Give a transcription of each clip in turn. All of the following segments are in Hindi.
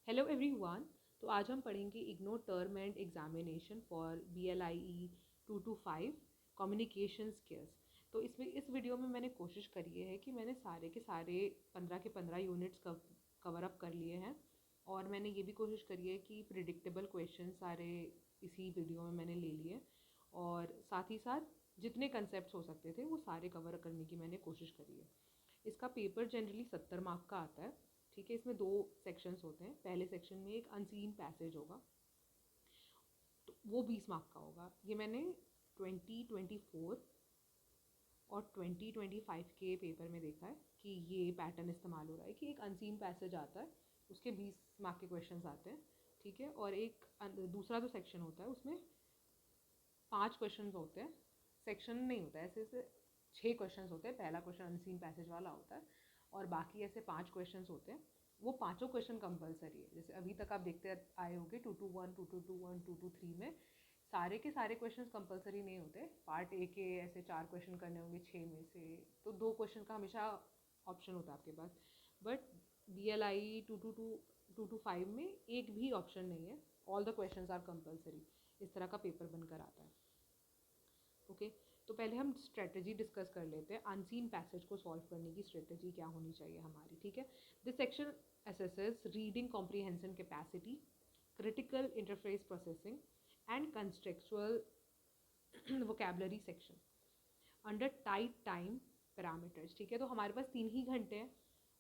Hello everyone. तो आज हम पढ़ेंगे ignore term and examination for BLIE 225 communication skills. तो इसमें इस वीडियो में मैंने कोशिश करी है कि मैंने सारे के सारे 15 के 15 यूनिट्स कवर अप कर लिए हैं, और मैंने ये भी कोशिश करी है कि प्रिडिक्टेबल क्वेश्चन सारे इसी वीडियो में मैंने ले लिए, और साथ ही साथ जितने कंसेप्ट हो सकते थे वो सारे कवर करने की मैंने कोशिश करी है। इसका पेपर जनरली 70 मार्क का आता है। ठीक है, इसमें 2 सेक्शंस होते हैं। पहले सेक्शन में एक अनसीन पैसेज होगा, तो वो 20 मार्क का होगा। ये मैंने 2024 और 2025 के पेपर में देखा है कि ये पैटर्न इस्तेमाल हो रहा है कि एक अनसीन पैसेज आता है, उसके 20 मार्क के क्वेश्चंस आते हैं। ठीक है, और एक दूसरा जो सेक्शन होता है उसमें 5 क्वेश्चन होते हैं। सेक्शन नहीं होता है, ऐसे ऐसे 6 क्वेश्चन होते हैं। पहला क्वेश्चन अनसीन पैसेज वाला होता है, और बाकी ऐसे 5 क्वेश्चन होते हैं। वो पांचों क्वेश्चन कंपलसरी है। जैसे अभी तक आप देखते आए होंगे 221, 2221, 223 में सारे के सारे क्वेश्चंस कंपलसरी नहीं होते। पार्ट ए के ऐसे 4 क्वेश्चन करने होंगे 6 में से, तो 2 क्वेश्चन का हमेशा ऑप्शन होता है आपके पास। बट BLI 225 में एक भी ऑप्शन नहीं है, all the questions are compulsory. इस तरह का पेपर बनकर आता है। ओके, तो पहले हम स्ट्रेटजी डिस्कस कर लेते हैं। अनसीन पैसेज को सॉल्व करने की स्ट्रेटजी क्या होनी चाहिए हमारी। ठीक है, this section assesses reading comprehension capacity, critical interface processing and contextual vocabulary section under tight time parameters. ठीक है, तो हमारे पास 3 ही घंटे हैं,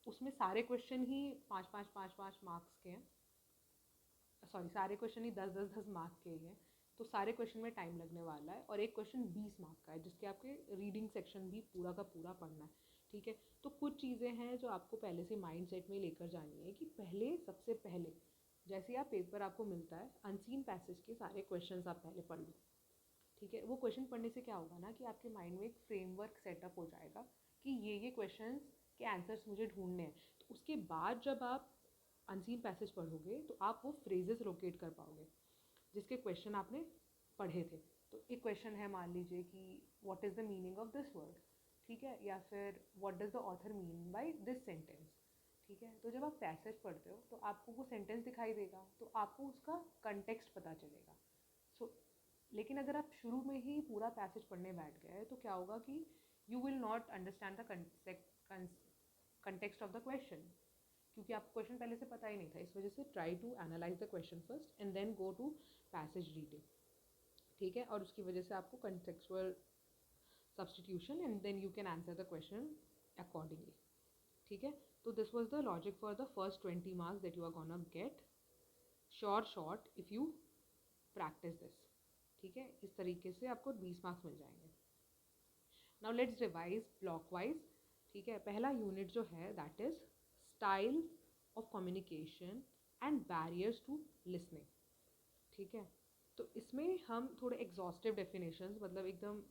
उसमें सारे क्वेश्चन ही 5 मार्क्स के हैं। सॉरी, सारे क्वेश्चन ही 10 मार्क के ही हैं। तो सारे क्वेश्चन में टाइम लगने वाला है, और एक क्वेश्चन 20 मार्क का है जिसके आपके रीडिंग सेक्शन भी पूरा का पूरा पढ़ना है। ठीक है, तो कुछ चीज़ें हैं जो आपको पहले से माइंड सेट में लेकर जानी है कि पहले, सबसे पहले जैसे ही आप पेपर आपको मिलता है, अनसीन पैसेज के सारे क्वेश्चन आप पहले पढ़ लो। ठीक है, वो क्वेश्चन पढ़ने से क्या होगा ना कि आपके माइंड में एक फ्रेमवर्क सेटअप हो जाएगा कि ये क्वेश्चन के आंसर्स मुझे ढूंढने हैं। तो उसके बाद जब आप अनसीन पैसेज पढ़ोगे तो आप वो फ्रेजेस लोकेट कर पाओगे जिसके क्वेश्चन आपने पढ़े थे। तो एक क्वेश्चन है, मान लीजिए कि what is the meaning of this word. ठीक है, या फिर what does the author mean by this sentence. ठीक है, तो जब आप पैसेज पढ़ते हो तो आपको वो सेंटेंस दिखाई देगा, तो आपको उसका कंटेक्स्ट पता चलेगा। सो लेकिन अगर आप शुरू में ही पूरा पैसेज पढ़ने बैठ गए तो क्या होगा कि you will not understand the context of the question, क्योंकि आपको क्वेश्चन पहले से पता ही नहीं था। इस वजह से try to analyse the question first and then go to passage reading. ठीक है, और उसकी वजह से आपको contextual substitution and then you can answer the question accordingly. ठीक है, तो this was the logic for the first 20 marks that you are gonna get short if you practise this. ठीक है, इस तरीके से आपको 20 मार्क्स मिल जाएंगे। Now let's revise block wise. ठीक है, पहला यूनिट जो है that is style of communication and barriers to listening. ठीक है, तो इसमें हम थोड़े एग्जॉस्टिव डेफिनेशंस, मतलब एकदम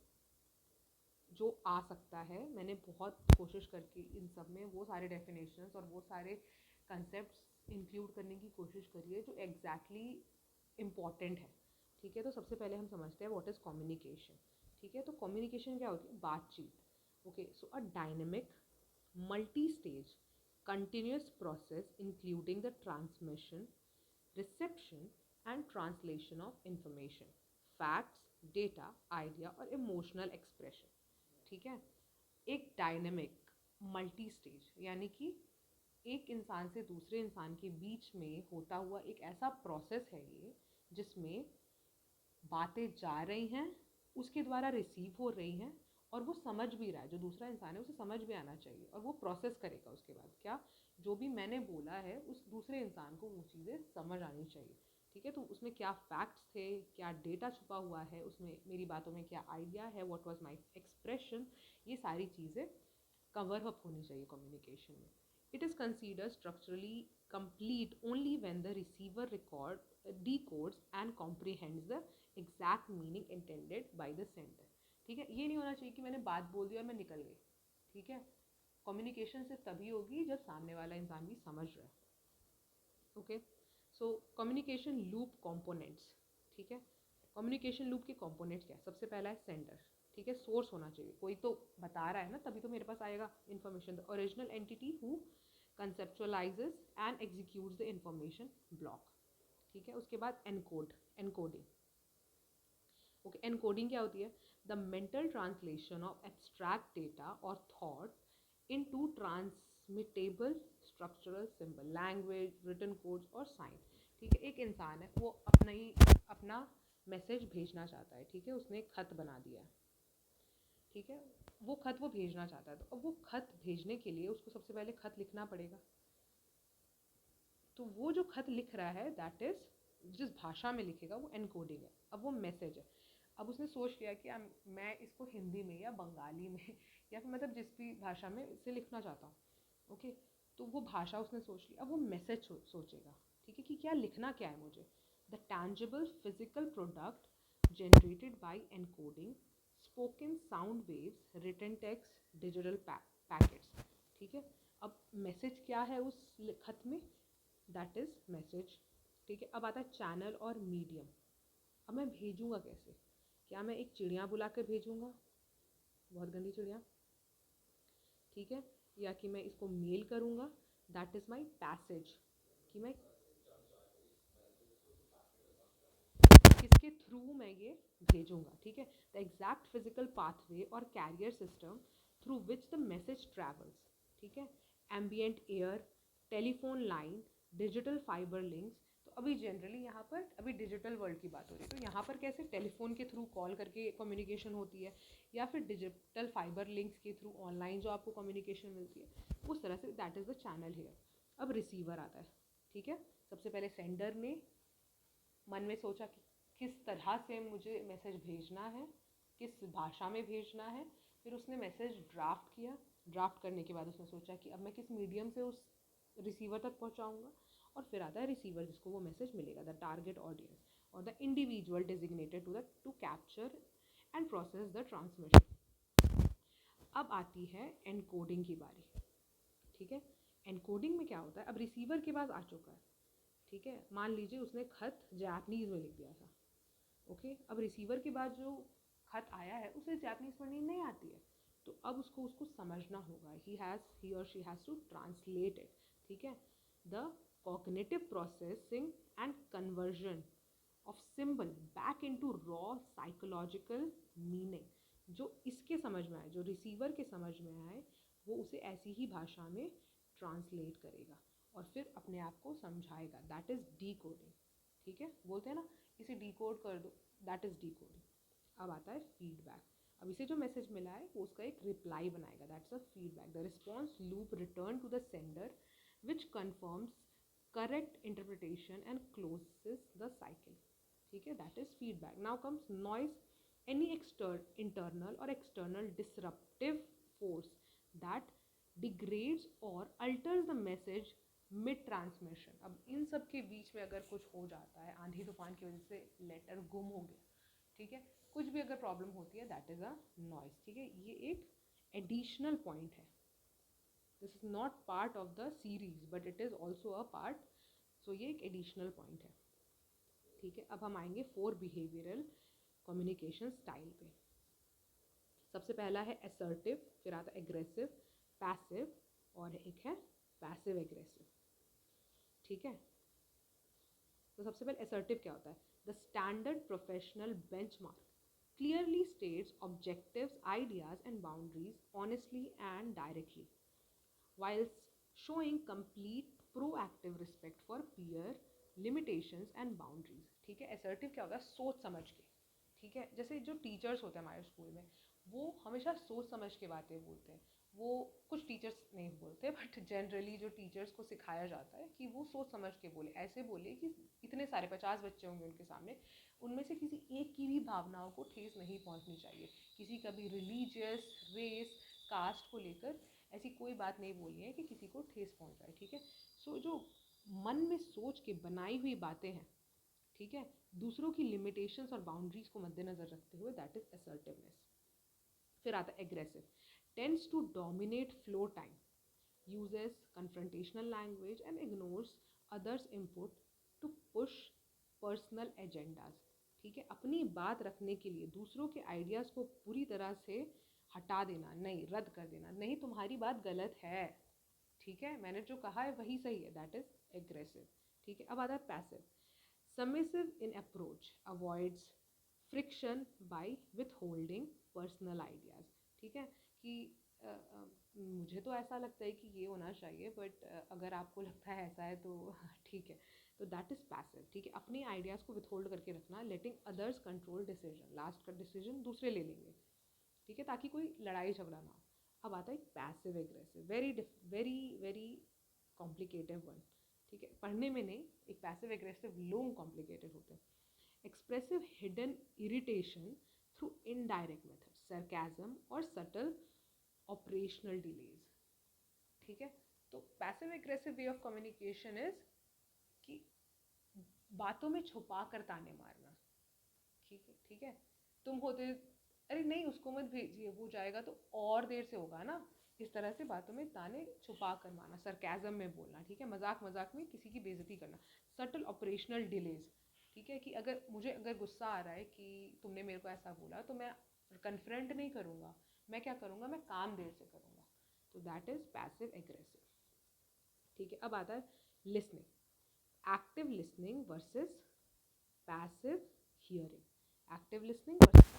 जो आ सकता है, मैंने बहुत कोशिश करके इन सब में वो सारे डेफिनेशंस और वो सारे कंसेप्ट इंक्लूड करने की कोशिश करी है जो एग्जैक्टली इम्पॉर्टेंट है। ठीक है, तो सबसे पहले हम समझते हैं व्हाट इज़ कम्युनिकेशन। ठीक है, तो कम्युनिकेशन क्या होती है? बातचीत। Okay, so a dynamic multi stage continuous process including the transmission, reception and translation of information, facts, data, idea और emotional expression। ठीक है, एक डायनेमिक मल्टी स्टेज यानी कि एक इंसान से दूसरे इंसान के बीच में होता हुआ एक ऐसा प्रोसेस है ये, जिसमें बातें जा रही हैं, उसके द्वारा रिसीव हो रही हैं, और वो समझ भी रहा है, जो दूसरा इंसान है उसे समझ भी आना चाहिए, और वो प्रोसेस करेगा उसके बाद क्या, जो भी मैंने बोला है उस दूसरे इंसान को वो चीज़ें समझ आनी चाहिए। ठीक है, तो उसमें क्या फैक्ट्स थे, क्या डेटा छुपा हुआ है उसमें, मेरी बातों में क्या आइडिया है, व्हाट वाज माय एक्सप्रेशन, ये सारी चीज़ें कवर अप होनी चाहिए कम्युनिकेशन में। It is consider structurally complete only when the receiver record decodes and comprehends the exact meaning intended by the sender. ठीक है, ये नहीं होना चाहिए कि मैंने बात बोल दी और मैं निकल गई। ठीक है, कम्युनिकेशन सिर्फ तभी होगी जब सामने वाला इंसान भी समझ रहा है। Okay, so communication loop components. ठीक है, कम्युनिकेशन लूप के कंपोनेंट्स क्या है? सबसे पहला है सेंडर। ठीक है, सोर्स होना चाहिए, कोई तो बता रहा है ना, तभी तो मेरे पास आएगा information. The original entity who conceptualizes and executes the information block. ठीक है, उसके बाद एनकोडिंग। ओके, एनकोडिंग क्या होती है? The mental translation of abstract data और thought into transmittable structural symbol, language, written codes और साइन। ठीक है, एक इंसान है, वो अपना मैसेज भेजना चाहता है। ठीक है, उसने एक खत बना दिया है। ठीक है, वो खत वो भेजना चाहता है, तो अब वो खत भेजने के लिए उसको सबसे पहले खत लिखना पड़ेगा। तो वो जो खत लिख रहा है, दैट इज जिस भाषा में लिखेगा वो एनकोडिंग है। अब वो मैसेज है। अब उसने सोच लिया कि मैं इसको हिंदी में या बंगाली में या फिर मतलब जिस भी भाषा में इसे लिखना चाहता हूँ। ओके, तो वो भाषा उसने सोच ली। अब वो मैसेज सोचेगा। ठीक है, कि क्या लिखना क्या है मुझे। The tangible physical product generated by encoding, spoken sound waves, written text, digital packets. ठीक है, अब मैसेज क्या है उस खत में, दैट इज़ मैसेज। ठीक है, अब आता है चैनल और मीडियम। अब मैं भेजूँगा कैसे? क्या मैं एक चिड़िया बुला कर भेजूँगा, बहुत गंदी चिड़िया? ठीक है, या कि मैं इसको मेल करूँगा, दैट इज़ माई पैसेज। कि मैं किसके थ्रू मैं ये भेजूँगा। ठीक है, द एग्जैक्ट फिजिकल पाथवे और carrier system through which the message travels. ठीक है, ambient air, telephone line, digital fibre links. तो अभी जनरली यहाँ पर अभी डिजिटल वर्ल्ड की बात हो रही है, तो यहाँ पर कैसे टेलीफोन के थ्रू कॉल करके कम्युनिकेशन होती है, या फिर डिजिटल फाइबर लिंक्स के थ्रू ऑनलाइन जो आपको कम्युनिकेशन मिलती है, उस तरह से that is the channel here. अब रिसीवर आता है। ठीक है, सबसे पहले सेंडर ने मन में सोचा कि किस तरह से मुझे मैसेज भेजना है, किस भाषा में भेजना है। फिर उसने मैसेज ड्राफ्ट किया। ड्राफ्ट करने के बाद उसने सोचा कि अब मैं किस मीडियम से उस रिसीवर तक पहुंचाऊंगा। और फिर आता है रिसीवर, जिसको वो मैसेज मिलेगा, द टारगेट ऑडियंस और the individual designated to capture and process the transmission. अब आती है एनकोडिंग की बारी। ठीक है, एनकोडिंग में क्या होता है? अब रिसीवर के पास आ चुका है। ठीक है, मान लीजिए उसने खत जापनीज़ में लिख दिया था। ओके, अब रिसीवर के बाद जो खत आया है उसे जापनीज़ पढ़नी नहीं आती है, तो अब उसको उसको समझना होगा। ही और she has to translate it. ठीक है, the cognitive processing and conversion of symbol back into raw psychological meaning. जो इसके समझ में आए, जो रिसीवर के समझ में आए, वो उसे ऐसी ही भाषा में ट्रांसलेट करेगा और फिर अपने आप को समझाएगा। That is decoding. ठीक है, बोलते हैं ना इसे डी कोड कर दो, दैट इज़ डी कोडिंग। अब आता है फीडबैक। अब इसे जो मैसेज मिला है वो उसका एक रिप्लाई बनाएगा, that's a feedback. The response loop return to the sender which confirms correct interpretation and closes the cycle. ठीक है, that is feedback. Now comes noise, any internal और external disruptive force that degrades और alters the message mid transmission. अब इन सब के बीच में अगर कुछ हो जाता है, आंधी तूफान की वजह से लेटर गुम हो गया, ठीक है, कुछ भी अगर प्रॉब्लम होती है, दैट इज़ अ नॉइज। ठीक है, ये एक एडिशनल पॉइंट है। This is not part of the series but it is also a part. So ये एक एडिशनल पॉइंट है। ठीक है, अब हम आएंगे 4 बिहेवियरल कम्युनिकेशन स्टाइल पे। सबसे पहला है असर्टिव, फिर आता है एग्रेसिव, पैसिव और एक है पैसिव एग्रेसिव। ठीक है, तो सबसे पहले असर्टिव क्या होता है? The standard professional benchmark clearly states objectives, ideas and boundaries honestly and directly, whilst showing complete proactive respect for peer limitations and boundaries. ठीक है, assertive क्या होता है? सोच समझ के। ठीक है, जैसे जो टीचर्स होते हैं हमारे स्कूल में, वो हमेशा सोच समझ के बातें बोलते हैं। वो कुछ टीचर्स नहीं बोलते, बट जनरली जो टीचर्स को सिखाया जाता है कि वो सोच समझ के बोले, ऐसे बोले कि इतने सारे 50 बच्चे होंगे उनके सामने, उनमें से किसी एक की भी भावनाओं को ठेस नहीं पहुंचनी चाहिए। किसी का भी रिलीजियस, रेस, कास्ट को लेकर ऐसी कोई बात नहीं बोलनी है कि किसी को ठेस पहुंच जाए। ठीक है, सो जो मन में सोच के बनाई हुई बातें हैं, ठीक है, दूसरों की लिमिटेशंस और बाउंड्रीज को मद्देनजर रखते हुए, दैट इज असर्टिवनेस। फिर आता है aggressive, tends to dominate floor time, uses confrontational language and ignores others input to push personal agendas. ठीक है, अपनी बात रखने के लिए दूसरों के आइडियाज़ को पूरी तरह से हटा देना, नहीं, रद्द कर देना, नहीं तुम्हारी बात गलत है, ठीक है, मैंने जो कहा है वही सही है, दैट इज एग्रेसिव। ठीक है, अब आता है passive. Submissive in approach avoids friction by withholding personal ideas. ठीक है, कि मुझे तो ऐसा लगता है कि ये होना चाहिए, बट अगर आपको लगता है ऐसा है तो ठीक है, तो दैट इज़ पैसिव। ठीक है, अपने आइडियाज़ को विथहोल्ड करके रखना, लेटिंग अदर्स कंट्रोल डिसीजन, लास्ट का डिसीजन दूसरे ले लेंगे। ठीक है, ताकि कोई लड़ाई झगड़ा ना हो। अब आता है passive aggressive, very very very complicated one. ठीक है, पढ़ने में नहीं, एक पैसिव एग्रेसिव लोग कॉम्प्लिकेटेड होते हैं। Expressive hidden irritation through indirect method, sarcasm और सटल ऑपरेशनल डिलेज। ठीक है, तो passive aggressive way of communication is कि बातों में छुपा कर ताने मारना। ठीक है, ठीक है, तुम होते अरे नहीं उसको मत भेजिए, वो जाएगा तो और देर से होगा ना, इस तरह से बातों में ताने छुपा कर मारना, सरकाजम में बोलना। ठीक है, मजाक मजाक में किसी की बेइज्जती करना। Subtle operational delays. ठीक है, कि अगर गुस्सा आ रहा है कि तुमने मेरे को ऐसा बोला, तो मैं कन्फ्रंट नहीं करूँगा, मैं क्या करूँगा, मैं काम देर से करूँगा। तो दैट इज पैसिव एग्रेसिव। ठीक है, अब आता है listening. Active listening versus passive hearing. Active listening versus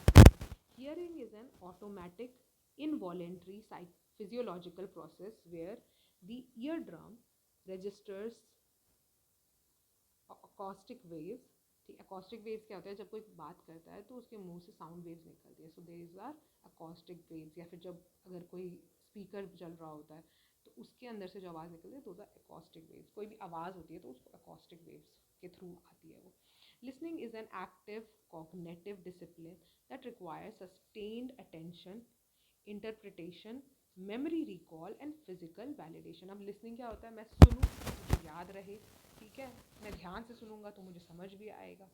hearing is an automatic, involuntary physiological process where the eardrum registers acoustic waves. ठीक, acoustic waves क्या होता है, जब कोई बात करता है तो उसके मुंह से साउंड वेव्स निकलती है, so there are acoustic waves। या फिर जब अगर कोई स्पीकर चल रहा होता है तो उसके अंदर से जो आवाज़ निकलती है, दोज आर acoustic waves। कोई भी आवाज़ होती है तो उसको acoustic waves के थ्रू आती है वो। Listening is an active cognitive discipline that requires sustained attention, interpretation, memory recall and physical validation। अब listening क्या होता है, मैं सुनूं, मुझे याद रहे। ठीक है, मैं ध्यान से सुनूंगा तो मुझे समझ भी आएगा।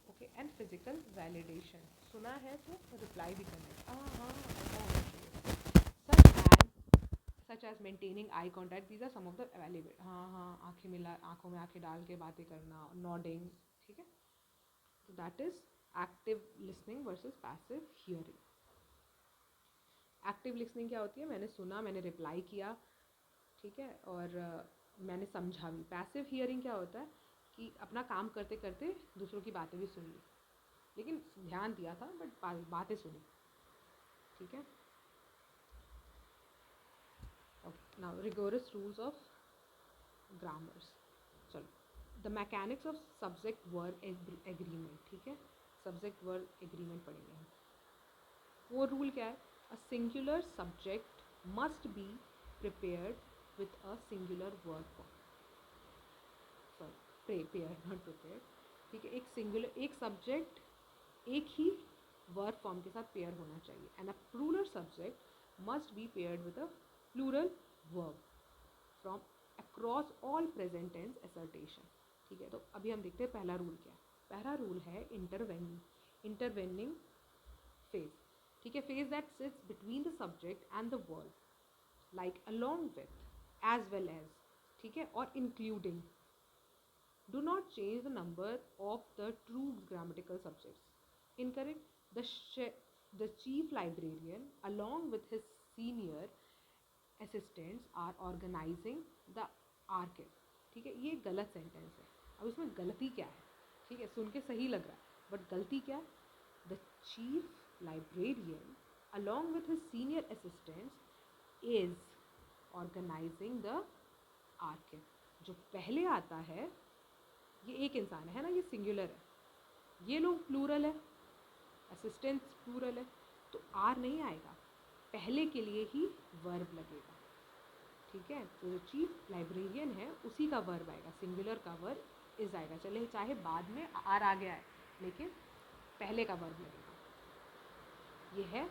ओके, एंड फिजिकल वैलिडेशन, सुना है तो रिप्लाई भी करना है। हाँ, ऐसा होना चाहिए। Such as maintaining eye contact, these are some of the validate. हाँ, आंखें मिला, आंखों में आंखें डाल के बातें करना, नॉडिंग। ठीक है, तो that is active listening versus passive hearing. Active listening क्या होती है, मैंने सुना, मैंने रिप्लाई किया। ठीक है, और मैंने समझा भी। पैसिव हियरिंग क्या होता है कि अपना काम करते करते दूसरों की बातें भी सुन ली, लेकिन ध्यान दिया था बट बातें सुनी। ठीक है, okay, now rigorous rules of grammars. चलो, the mechanics of subject verb agreement. ठीक है, सब्जेक्ट वर्ब एग्रीमेंट पढ़ेंगे हम। वो रूल क्या है, a singular subject must be prepared with a singular verb form. Sorry, paired not prepared. ठीक है, एक सिंगुलर, एक सब्जेक्ट एक ही वर्ब फॉर्म के साथ पेयर होना चाहिए। And a plural subject must be paired with a plural verb from across all present tense assertion. ठीक है, तो अभी हम देखते हैं पहला रूल क्या है। पहला रूल है इंटरवेनिंग फेज। ठीक है, phase that sits between the subject and the verb, like along with, as well as. ठीक है, और including. Do not change the number of the true grammatical subjects. Incorrect. The chief librarian, along with his senior assistants, are organizing the archive. ठीक है, ये गलत सेंटेंस है। अब इसमें गलती क्या है? ठीक है, सुन के सही लग रहा है बट गलती क्या है? The chief librarian, along with his senior assistants, is organizing the archive. जो पहले आता है ये एक इंसान है ना, ये सिंगुलर है, ये लोग प्लूरल है, असिस्टेंट्स प्लूरल है, तो आर नहीं आएगा, पहले के लिए ही वर्ब लगेगा। ठीक है, तो जो चीफ लाइब्रेरियन है उसी का वर्ब आएगा, सिंगुलर का वर्ब इज आएगा। चले चाहे बाद में आर आ गया है, लेकिन पहले का वर्ब लगेगा। ये है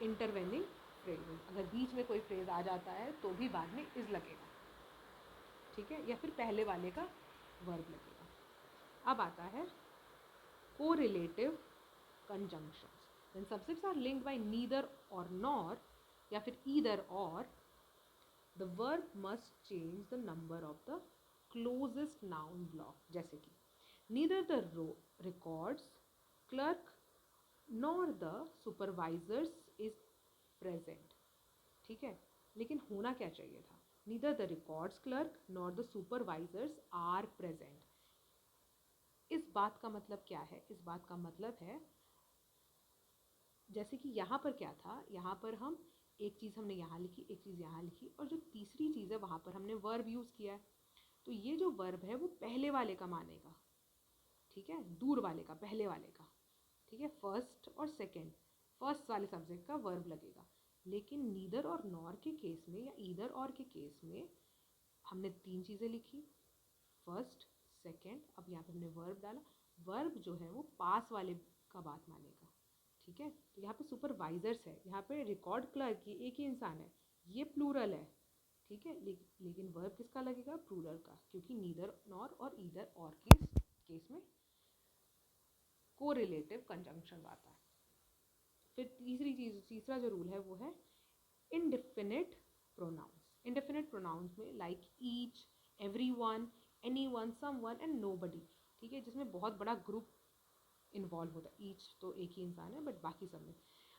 इंटरवेनिंग फ्रेज। अगर बीच में कोई फ्रेज आ जाता है तो भी बाद में इज लगेगा। ठीक है, या फिर पहले वाले का वर्ब लगेगा। अब आता है correlative conjunctions. When subjects are linked by neither or nor या फिर either or, the verb must change the number of the closest noun block. जैसे कि neither the records clerk nor the supervisors is present. ठीक है, लेकिन होना क्या चाहिए था, neither the records clerk nor the supervisors are present. इस बात का मतलब क्या है? इस बात का मतलब है जैसे कि यहाँ पर क्या था, यहाँ पर हम एक चीज़ हमने यहाँ लिखी, एक चीज़ यहाँ लिखी, और जो तीसरी चीज़ है वहाँ पर हमने वर्ब यूज़ किया है। तो ये जो वर्ब है वो पहले वाले का मानेगा, ठीक है, दूर वाले का, पहले वाले का, ठीक है, फर्स्ट और सेकंड, फर्स्ट वाले सब्जेक्ट का वर्ब लगेगा। लेकिन नीदर और नॉर के केस में या ईदर और के केस में हमने तीन चीज़ें लिखी, फर्स्ट, सेकंड, अब यहाँ पे हमने वर्ब डाला। वर्ब जो है वो पास वाले का बात मानेगा, ठीक है। तो यहाँ पे सुपरवाइजर्स है, यहाँ पे रिकॉर्ड क्लर्क ये एक ही इंसान है, ये प्लूरल है, ठीक है। लेकिन वर्ब किसका लगेगा? प्लूरल का, क्योंकि नीदर नॉर और ईदर और के केस में कोरिलेटिव कंजंक्शन आता है। फिर तीसरा जो रूल है वो है इंडेफिनिट प्रोनाउंस। इंडेफिनिट प्रोनाउंस में like each, everyone, anyone, someone and nobody, ठीक है, जिसमें बहुत बड़ा ग्रुप इन्वॉल्व होता है। ईच तो एक ही इंसान है, बट बाकी सब में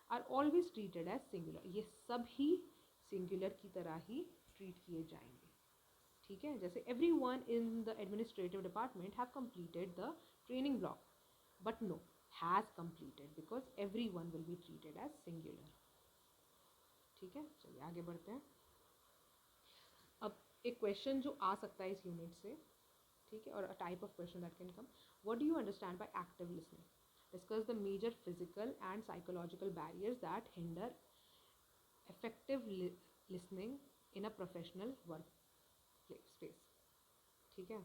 are always treated as singular. ये सब ही सिंगुलर की तरह ही ट्रीट किए जाएंगे, ठीक है। जैसे everyone in the administrative department have completed the training block, but no, has completed, because everyone will be treated as singular, ठीक है। चलिए आगे बढ़ते हैं। अब एक क्वेश्चन जो आ सकता है इस यूनिट से, ठीक है, और a type of question that can come, what do you understand by active listening? Discuss the major physical and psychological barriers that hinder effective listening in a professional work space, ठीक है।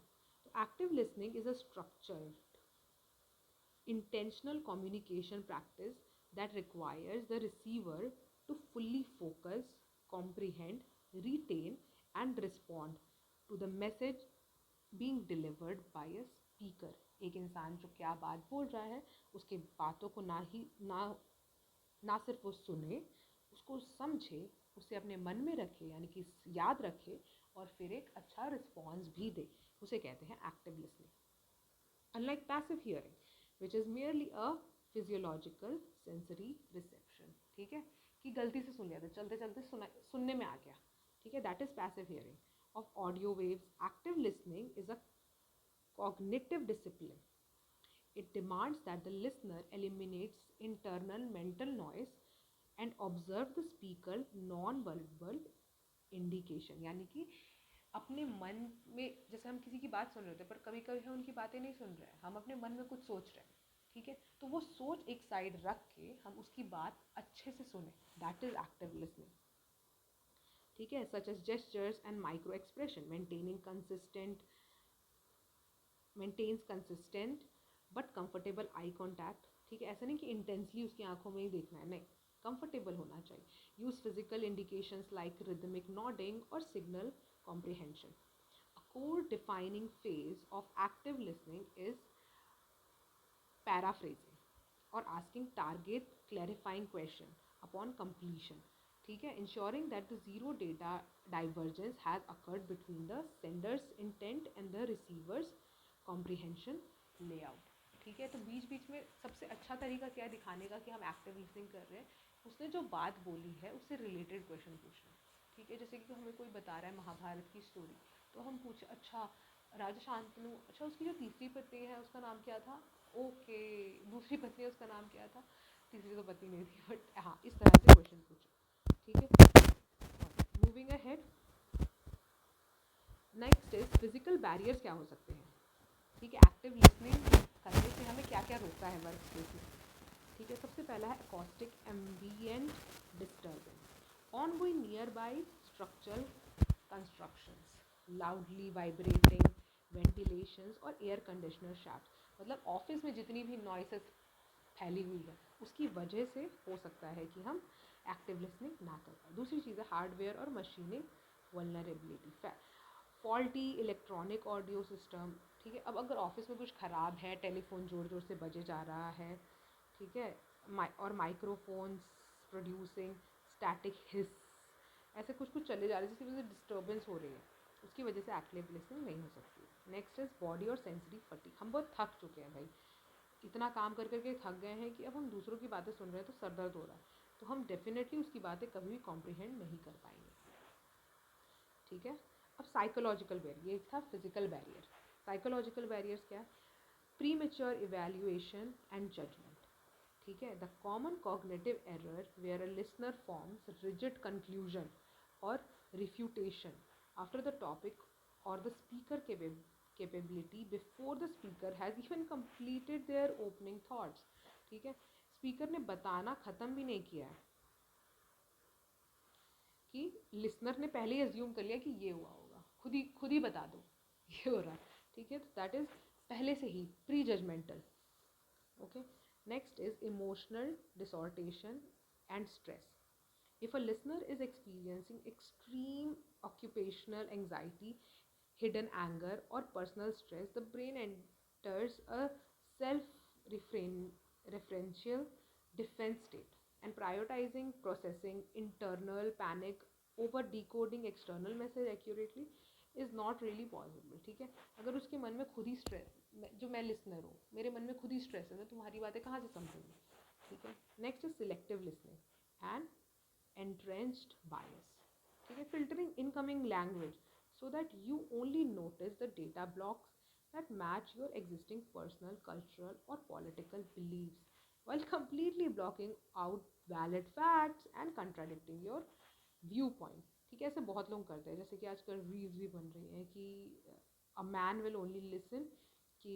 तो active listening is a structured intentional communication practice that requires the receiver to fully focus, comprehend, retain, and respond to the message being delivered by a speaker। एक इंसान जो क्या बात बोल रहा है उसके बातों को ना सिर्फ वो सुने, उसको समझे, उसे अपने मन में रखे, यानी कि याद रखे, और फिर एक अच्छा रिस्पॉन्स भी दे, उसे कहते हैं active listening. Unlike passive hearing which is merely a physiological sensory reception, ठीक है, कि गलती से सुन लिया था, चलते चलते सुनने में आ गया, ठीक है, that is passive hearing of audio waves. Active listening is a cognitive discipline. It demands that the listener eliminates internal mental noise and observe the speaker non-verbal indication, यानी कि अपने मन में, जैसे हम किसी की बात सुन रहे थे पर कभी कभी हम उनकी बातें नहीं सुन रहे हैं, हम अपने मन में कुछ सोच रहे हैं, ठीक है, तो वो सोच एक साइड रख के हम उसकी बात अच्छे से सुने, दैट इज एक्टिव लिसनिंग, ठीक है। Such as gestures and micro expression maintains consistent but comfortable eye contact, ठीक है, ऐसा नहीं कि इंटेंसली उसकी आंखों में ही देखना है, नहीं, कंफर्टेबल होना चाहिए। Use physical indications like rhythmic nodding और signal comprehension. core defining phase of active listening is paraphrasing or asking target clarifying question upon completion, ठीक है, ensuring that the zero data divergence has occurred between the sender's intent and the receiver's comprehension layout, ठीक है। तो बीच बीच में सबसे अच्छा तरीका क्या है दिखाने का कि हम एक्टिव लिसनिंग कर रहे हैं, उसने जो बात बोली है उससे रिलेटेड क्वेश्चन पूछना, ठीक है। जैसे कि हमें कोई बता रहा है महाभारत की स्टोरी, तो हम पूछे अच्छा राजा शांतनु, अच्छा उसकी जो तीसरी पत्नी है उसका नाम क्या था? ओके, दूसरी पत्नी है उसका नाम क्या था? तीसरी तो पत्नी नहीं थी, बट हाँ, इस तरह से क्वेश्चन पूछो, ठीक है। Moving ahead, next is physical barriers क्या हो सकते हैं, ठीक है, एक्टिव लिसनिंग करने से हमें क्या क्या रोकता है वर्क स्पेस में, ठीक है। सबसे पहला है acoustic ambient disturbance, ongoing near by structural constructions, loudly vibrating ventilations और एयर कंडीशनर शाफ्ट। मतलब ऑफिस में जितनी भी नॉइसेस फैली हुई है उसकी वजह से हो सकता है कि हम एक्टिव लिसनिंग ना कर पाए। दूसरी चीज़ है हार्डवेयर और machining vulnerability, faulty electronic audio system, ठीक है। अब अगर ऑफिस में कुछ ख़राब है, टेलीफोन ज़ोर ज़ोर से बजे जा रहा है, ठीक है, और माइक्रोफोन्स प्रोड्यूसिंग स्टैटिक हिस, ऐसे कुछ कुछ चले जा रहे हैं जिसकी वजह से डिस्टर्बेंस हो रही है, उसकी वजह से एक्टिव लिसनिंग नहीं हो सकती। नेक्स्ट इज बॉडी और सेंसरी फटीग, हम बहुत थक चुके हैं भाई, इतना काम कर करके थक गए हैं कि अब हम दूसरों की बातें सुन रहे हैं तो सर दर्द हो रहा है, तो हम डेफिनेटली उसकी बातें कभी भी कॉम्प्रिहेंड नहीं कर पाएंगे, ठीक है। अब साइकोलॉजिकल बैरियर, ये था फिजिकल बैरियर। साइकोलॉजिकल बैरियर्स क्या है? Premature evaluation and judgement, ठीक है। The common cognitive error where a listener forms rigid conclusion और रिफ्यूटेशन आफ्टर द टॉपिक और the speaker capability before the speaker has even completed their opening thoughts, ठीक है। स्पीकर ने बताना ख़त्म भी नहीं किया है कि लिसनर ने पहले ही अज्यूम कर लिया कि ये हुआ होगा, खुद ही बता दो ये हो रहा है, ठीक है। तो दैट इज़ पहले से ही pre judgemental. Okay, next is emotional distortion and stress. If a listener is experiencing extreme occupational anxiety, hidden anger, or personal stress, the brain enters a self-referential defense state, and prioritizing processing internal panic over decoding external message accurately is not really possible, ठीक है। अगर उसके मन में खुद ही स्ट्रेस, जो मैं लिसनर हूँ, मेरे मन में खुद ही स्ट्रेस है, मैं तुम्हारी बातें कहाँ से समझूंगी, ठीक है। Next is selective listening and entrenched bias, ठीक है। filtering incoming language so that you only notice the data blocks that match your existing personal, cultural or political beliefs while completely blocking out valid facts and contradicting your viewpoint, ठीक है। ऐसे बहुत लोग करते हैं, जैसे कि आजकल रील्स भी बन रही हैं कि a man will only listen कि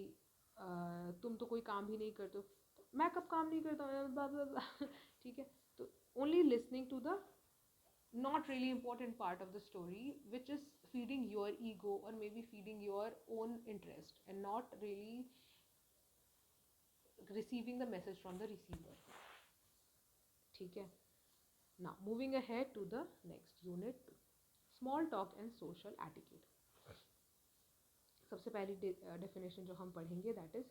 तुम तो कोई काम भी नहीं करते हो, मैं कब काम नहीं करता हूँ, ठीक है। तो only listening to the not really important part of the story which is feeding your ego or maybe feeding your own interest and not really receiving the message from the receiver, ठीक है। now moving ahead to the next unit 2, small talk and social attitude। सबसे पहली डेफिनेशन जो हम पढ़ेंगे that is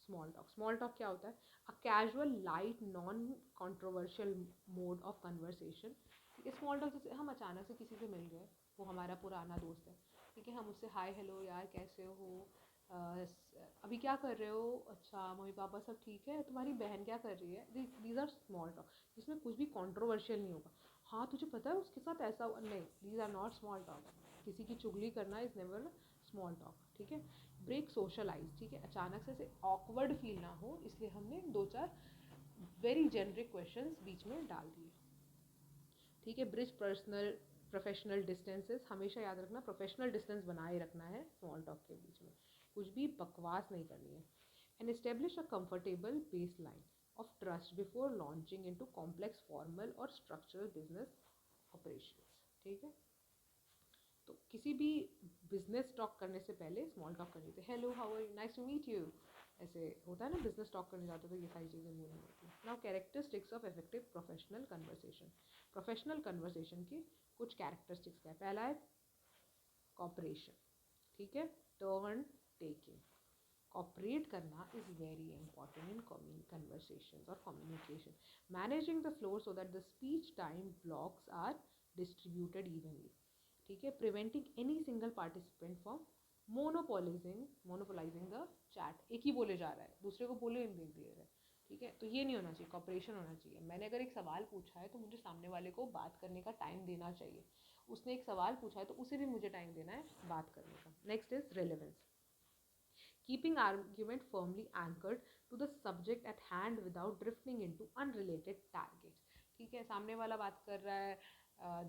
small talk. Small talk क्या होता है? A casual light non controversial mode of conversation, ठीक है। स्मॉल टॉक जैसे हम अचानक से किसी से मिल गए, वो हमारा पुराना दोस्त है, ठीक है। हम उससे हाय हेलो यार कैसे हो, अभी क्या कर रहे हो, अच्छा मम्मी पापा सब ठीक है, तुम्हारी बहन क्या कर रही है, दीज आर स्मॉल टॉक जिसमें कुछ भी कंट्रोवर्शियल नहीं होगा। हाँ तुझे पता है उसके साथ ऐसा हुआ, नहीं, these are not small talk. किसी की चुगली करना इज नेवर स्मॉल टॉक, ठीक है। ब्रेक सोशलाइज, ठीक है। अचानक से ऑकवर्ड फील ना हो इसलिए हमने 2-4 वेरी जेनरिक क्वेश्चंस बीच में डाल दिए, ठीक है। ब्रिज पर्सनल प्रोफेशनल डिस्टेंसेस, हमेशा याद रखना प्रोफेशनल डिस्टेंस बनाए रखना है स्मॉल टॉक के बीच में, कुछ भी बकवास नहीं करनी है। And establish a comfortable base line of trust before launching into complex formal और स्ट्रक्चरल बिजनेस ऑपरेशंस, ठीक है। तो किसी भी बिजनेस टॉक करने से पहले स्मॉल टॉक करनी थी, hello how are you, nice to meet you, ऐसे होता है ना। बिजनेस टॉक करने जाते तो ये सारी चीज़ें बोलनी होती हैं। Now characteristics of effective professional conversation. Professional conversation की कुछ कैरेक्टरिस्टिक्स क्या है? पहला है कॉपरेशन, ठीक है, टर्न टेकिंग। कॉपरेट करना is very important in conversation और communication. Managing the flow so that the speech time blocks are distributed evenly, ठीक है। Preventing any single participant from monopolizing the chat, एक ही बोले जा रहा है, दूसरे को बोले नहीं दे रहा है, ठीक है। तो ये नहीं होना चाहिए, कॉपरेशन होना चाहिए। मैंने अगर एक सवाल पूछा है तो मुझे सामने वाले को बात करने का टाइम देना चाहिए, उसने एक सवाल पूछा है तो उसे भी मुझे टाइम देना है बात करने का। Next is relevance, keeping argument firmly anchored to the subject at hand without drifting into unrelated targets, ठीक है। सामने वाला बात कर रहा है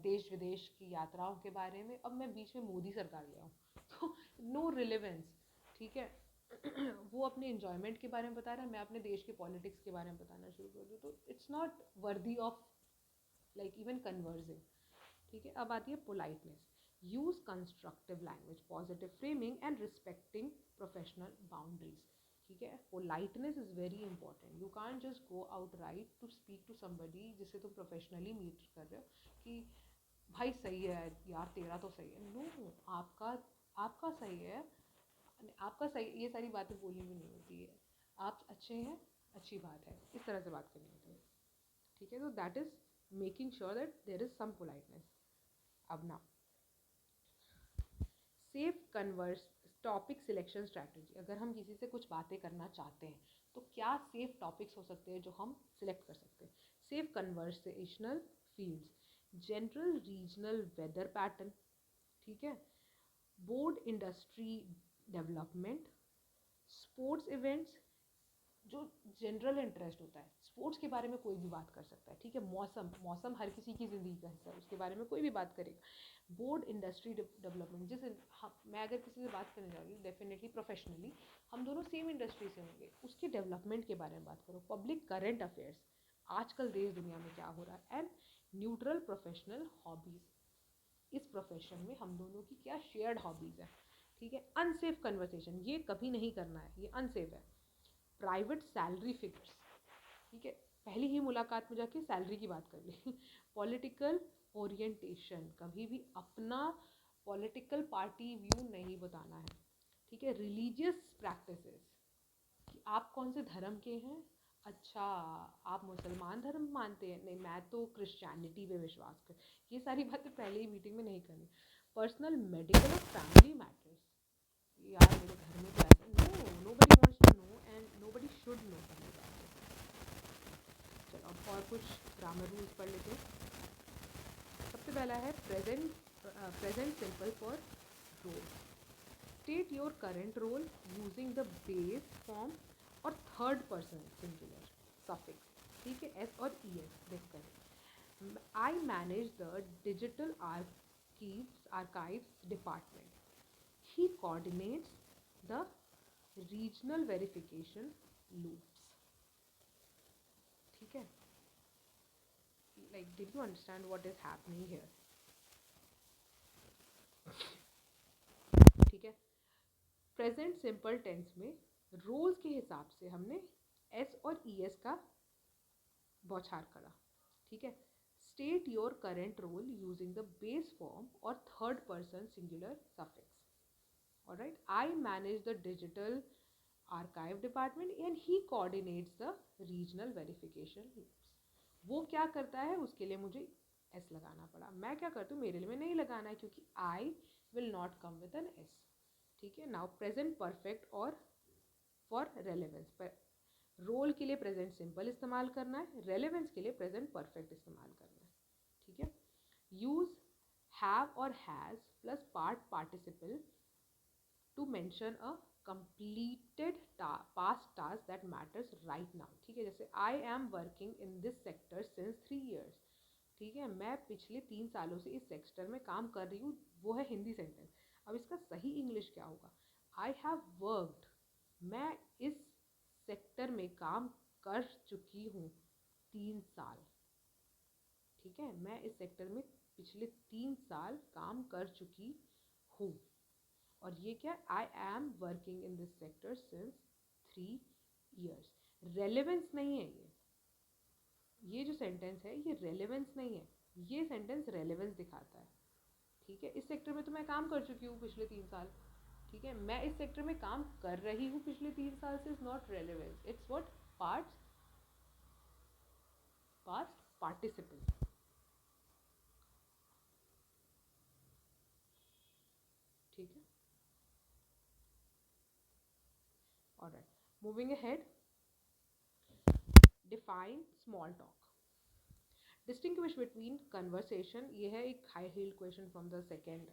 देश विदेश की यात्राओं के बारे में, अब मैं बीच में मोदी सरकार ले आऊँ तो नो रिलेवेंस, ठीक है। वो अपने इन्जॉयमेंट के बारे में बता रहा है, मैं अपने देश के पॉलिटिक्स के बारे में बताना शुरू कर दूँ, तो it's not worthy of like even converging, ठीक है। अब आती है politeness, use constructive language, positive framing and respecting professional boundaries, ठीक है। Politeness is very important, you can't just go out right to speak to somebody जिसे तुम प्रोफेशनली मीट कर रहे हो कि भाई सही है यार तेरा तो सही है, नो, आपका सही है, आपका सही, ये सारी बातें बोलनी भी नहीं होती है, आप अच्छे हैं, अच्छी बात है, इस तरह से बात करनी होती है, ठीक है। तो that is making sure that there is some politeness. अब ना safe converse topic selection strategy, अगर हम किसी से कुछ बातें करना चाहते हैं तो क्या सेफ टॉपिक्स हो सकते हैं जो हम सिलेक्ट कर सकते हैं? Safe conversational fields, general regional weather pattern, ठीक है। Broad industry development, sports events, जो जनरल इंटरेस्ट होता है, स्पोर्ट्स के बारे में कोई भी बात कर सकता है, ठीक है। मौसम, मौसम हर किसी की ज़िंदगी का हिस्सा है, उसके बारे में कोई भी बात करेगा। बोर्ड इंडस्ट्री डेवलपमेंट, जिस मैं अगर किसी से बात करने जा रही हूँ डेफिनेटली प्रोफेशनली, हम दोनों सेम इंडस्ट्री से होंगे, उसके डेवलपमेंट के बारे में बात करो। पब्लिक करंट अफेयर्स, आजकल देश दुनिया में क्या हो रहा है। एंड न्यूट्रल प्रोफेशनल हॉबीज़, इस प्रोफेशन में हम दोनों की क्या शेयर्ड हॉबीज़ है, ठीक है। अनसेफ कन्वर्सेशन, ये कभी नहीं करना है, ये अनसेफ है। प्राइवेट सैलरी फिगर्स, ठीक है, पहली ही मुलाकात में जाके सैलरी की बात कर ली। पॉलिटिकल ओरिएंटेशन, कभी भी अपना पॉलिटिकल पार्टी व्यू नहीं बताना है, ठीक है। रिलीजियस प्रैक्टिसेस, कि आप कौन से धर्म के हैं, अच्छा आप मुसलमान धर्म मानते हैं, नहीं मैं तो क्रिश्चियनिटी पे विश्वास कर, ये सारी बातें पहले ही मीटिंग में नहीं करनी। पर्सनल मेडिकल और फैमिली मैटर्स, यार मेरे घर में तो ऐसा, no nobody wants to know and nobody should know करने बात। चलो अब और कुछ ग्रामर रूल्स पढ़ लेते हैं। सबसे पहला है present simple for role. State your current role using the base form और थर्ड पर्सन सिंगुलर सफिक्स, ठीक है। एस और ई एस देख कर, I manage the digital archives department, he coordinates the regional verification loops, ठीक है। like did you understand what is happening here, ठीक है। प्रेजेंट सिंपल टेंस में रोल्स के हिसाब से हमने एस और ई एस का बौछार करा, ठीक है। State your current role using the base form और third person singular suffix, alright. I manage the digital archive department and he coordinates the regional verification loops. वो क्या करता है उसके लिए मुझे एस लगाना पड़ा, मैं क्या करती हूँ मेरे लिए नहीं लगाना है क्योंकि I will not come with an S, ठीक है। नाउ प्रेजेंट परफेक्ट और फॉर रेलेवेंस, रोल के लिए प्रेजेंट सिंपल इस्तेमाल करना है, रेलेवेंस के लिए प्रेजेंट परफेक्ट इस्तेमाल करना है, ठीक है। यूज हैव और has plus participle to mention a completed past task that matters right now, ठीक है। जैसे I am working in this sector since 3 years, ठीक है, मैं पिछले 3 सालों से इस सेक्टर में काम कर रही हूँ, वो है हिंदी सेंटेंस। अब इसका सही इंग्लिश क्या होगा, आई हैव वर्कड, मैं इस सेक्टर में काम कर चुकी हूँ 3 साल, ठीक है, मैं इस सेक्टर में पिछले 3 साल काम कर चुकी हूँ। और ये क्या, I am working in this sector since 3 years। Relevance नहीं है ये जो सेंटेंस है ये रेलेवेंस नहीं है, ये सेंटेंस रेलेवेंस दिखाता है, ठीक है। इस सेक्टर में तो मैं काम कर चुकी हूँ पिछले 3 साल, ठीक है, मैं इस सेक्टर में काम कर रही हूँ पिछले 3 साल से, is not relevance, it's what, past participle, ठीक है। Alright, moving ahead, define small talk. Distinguish between conversation, ये है एक high yield question from the second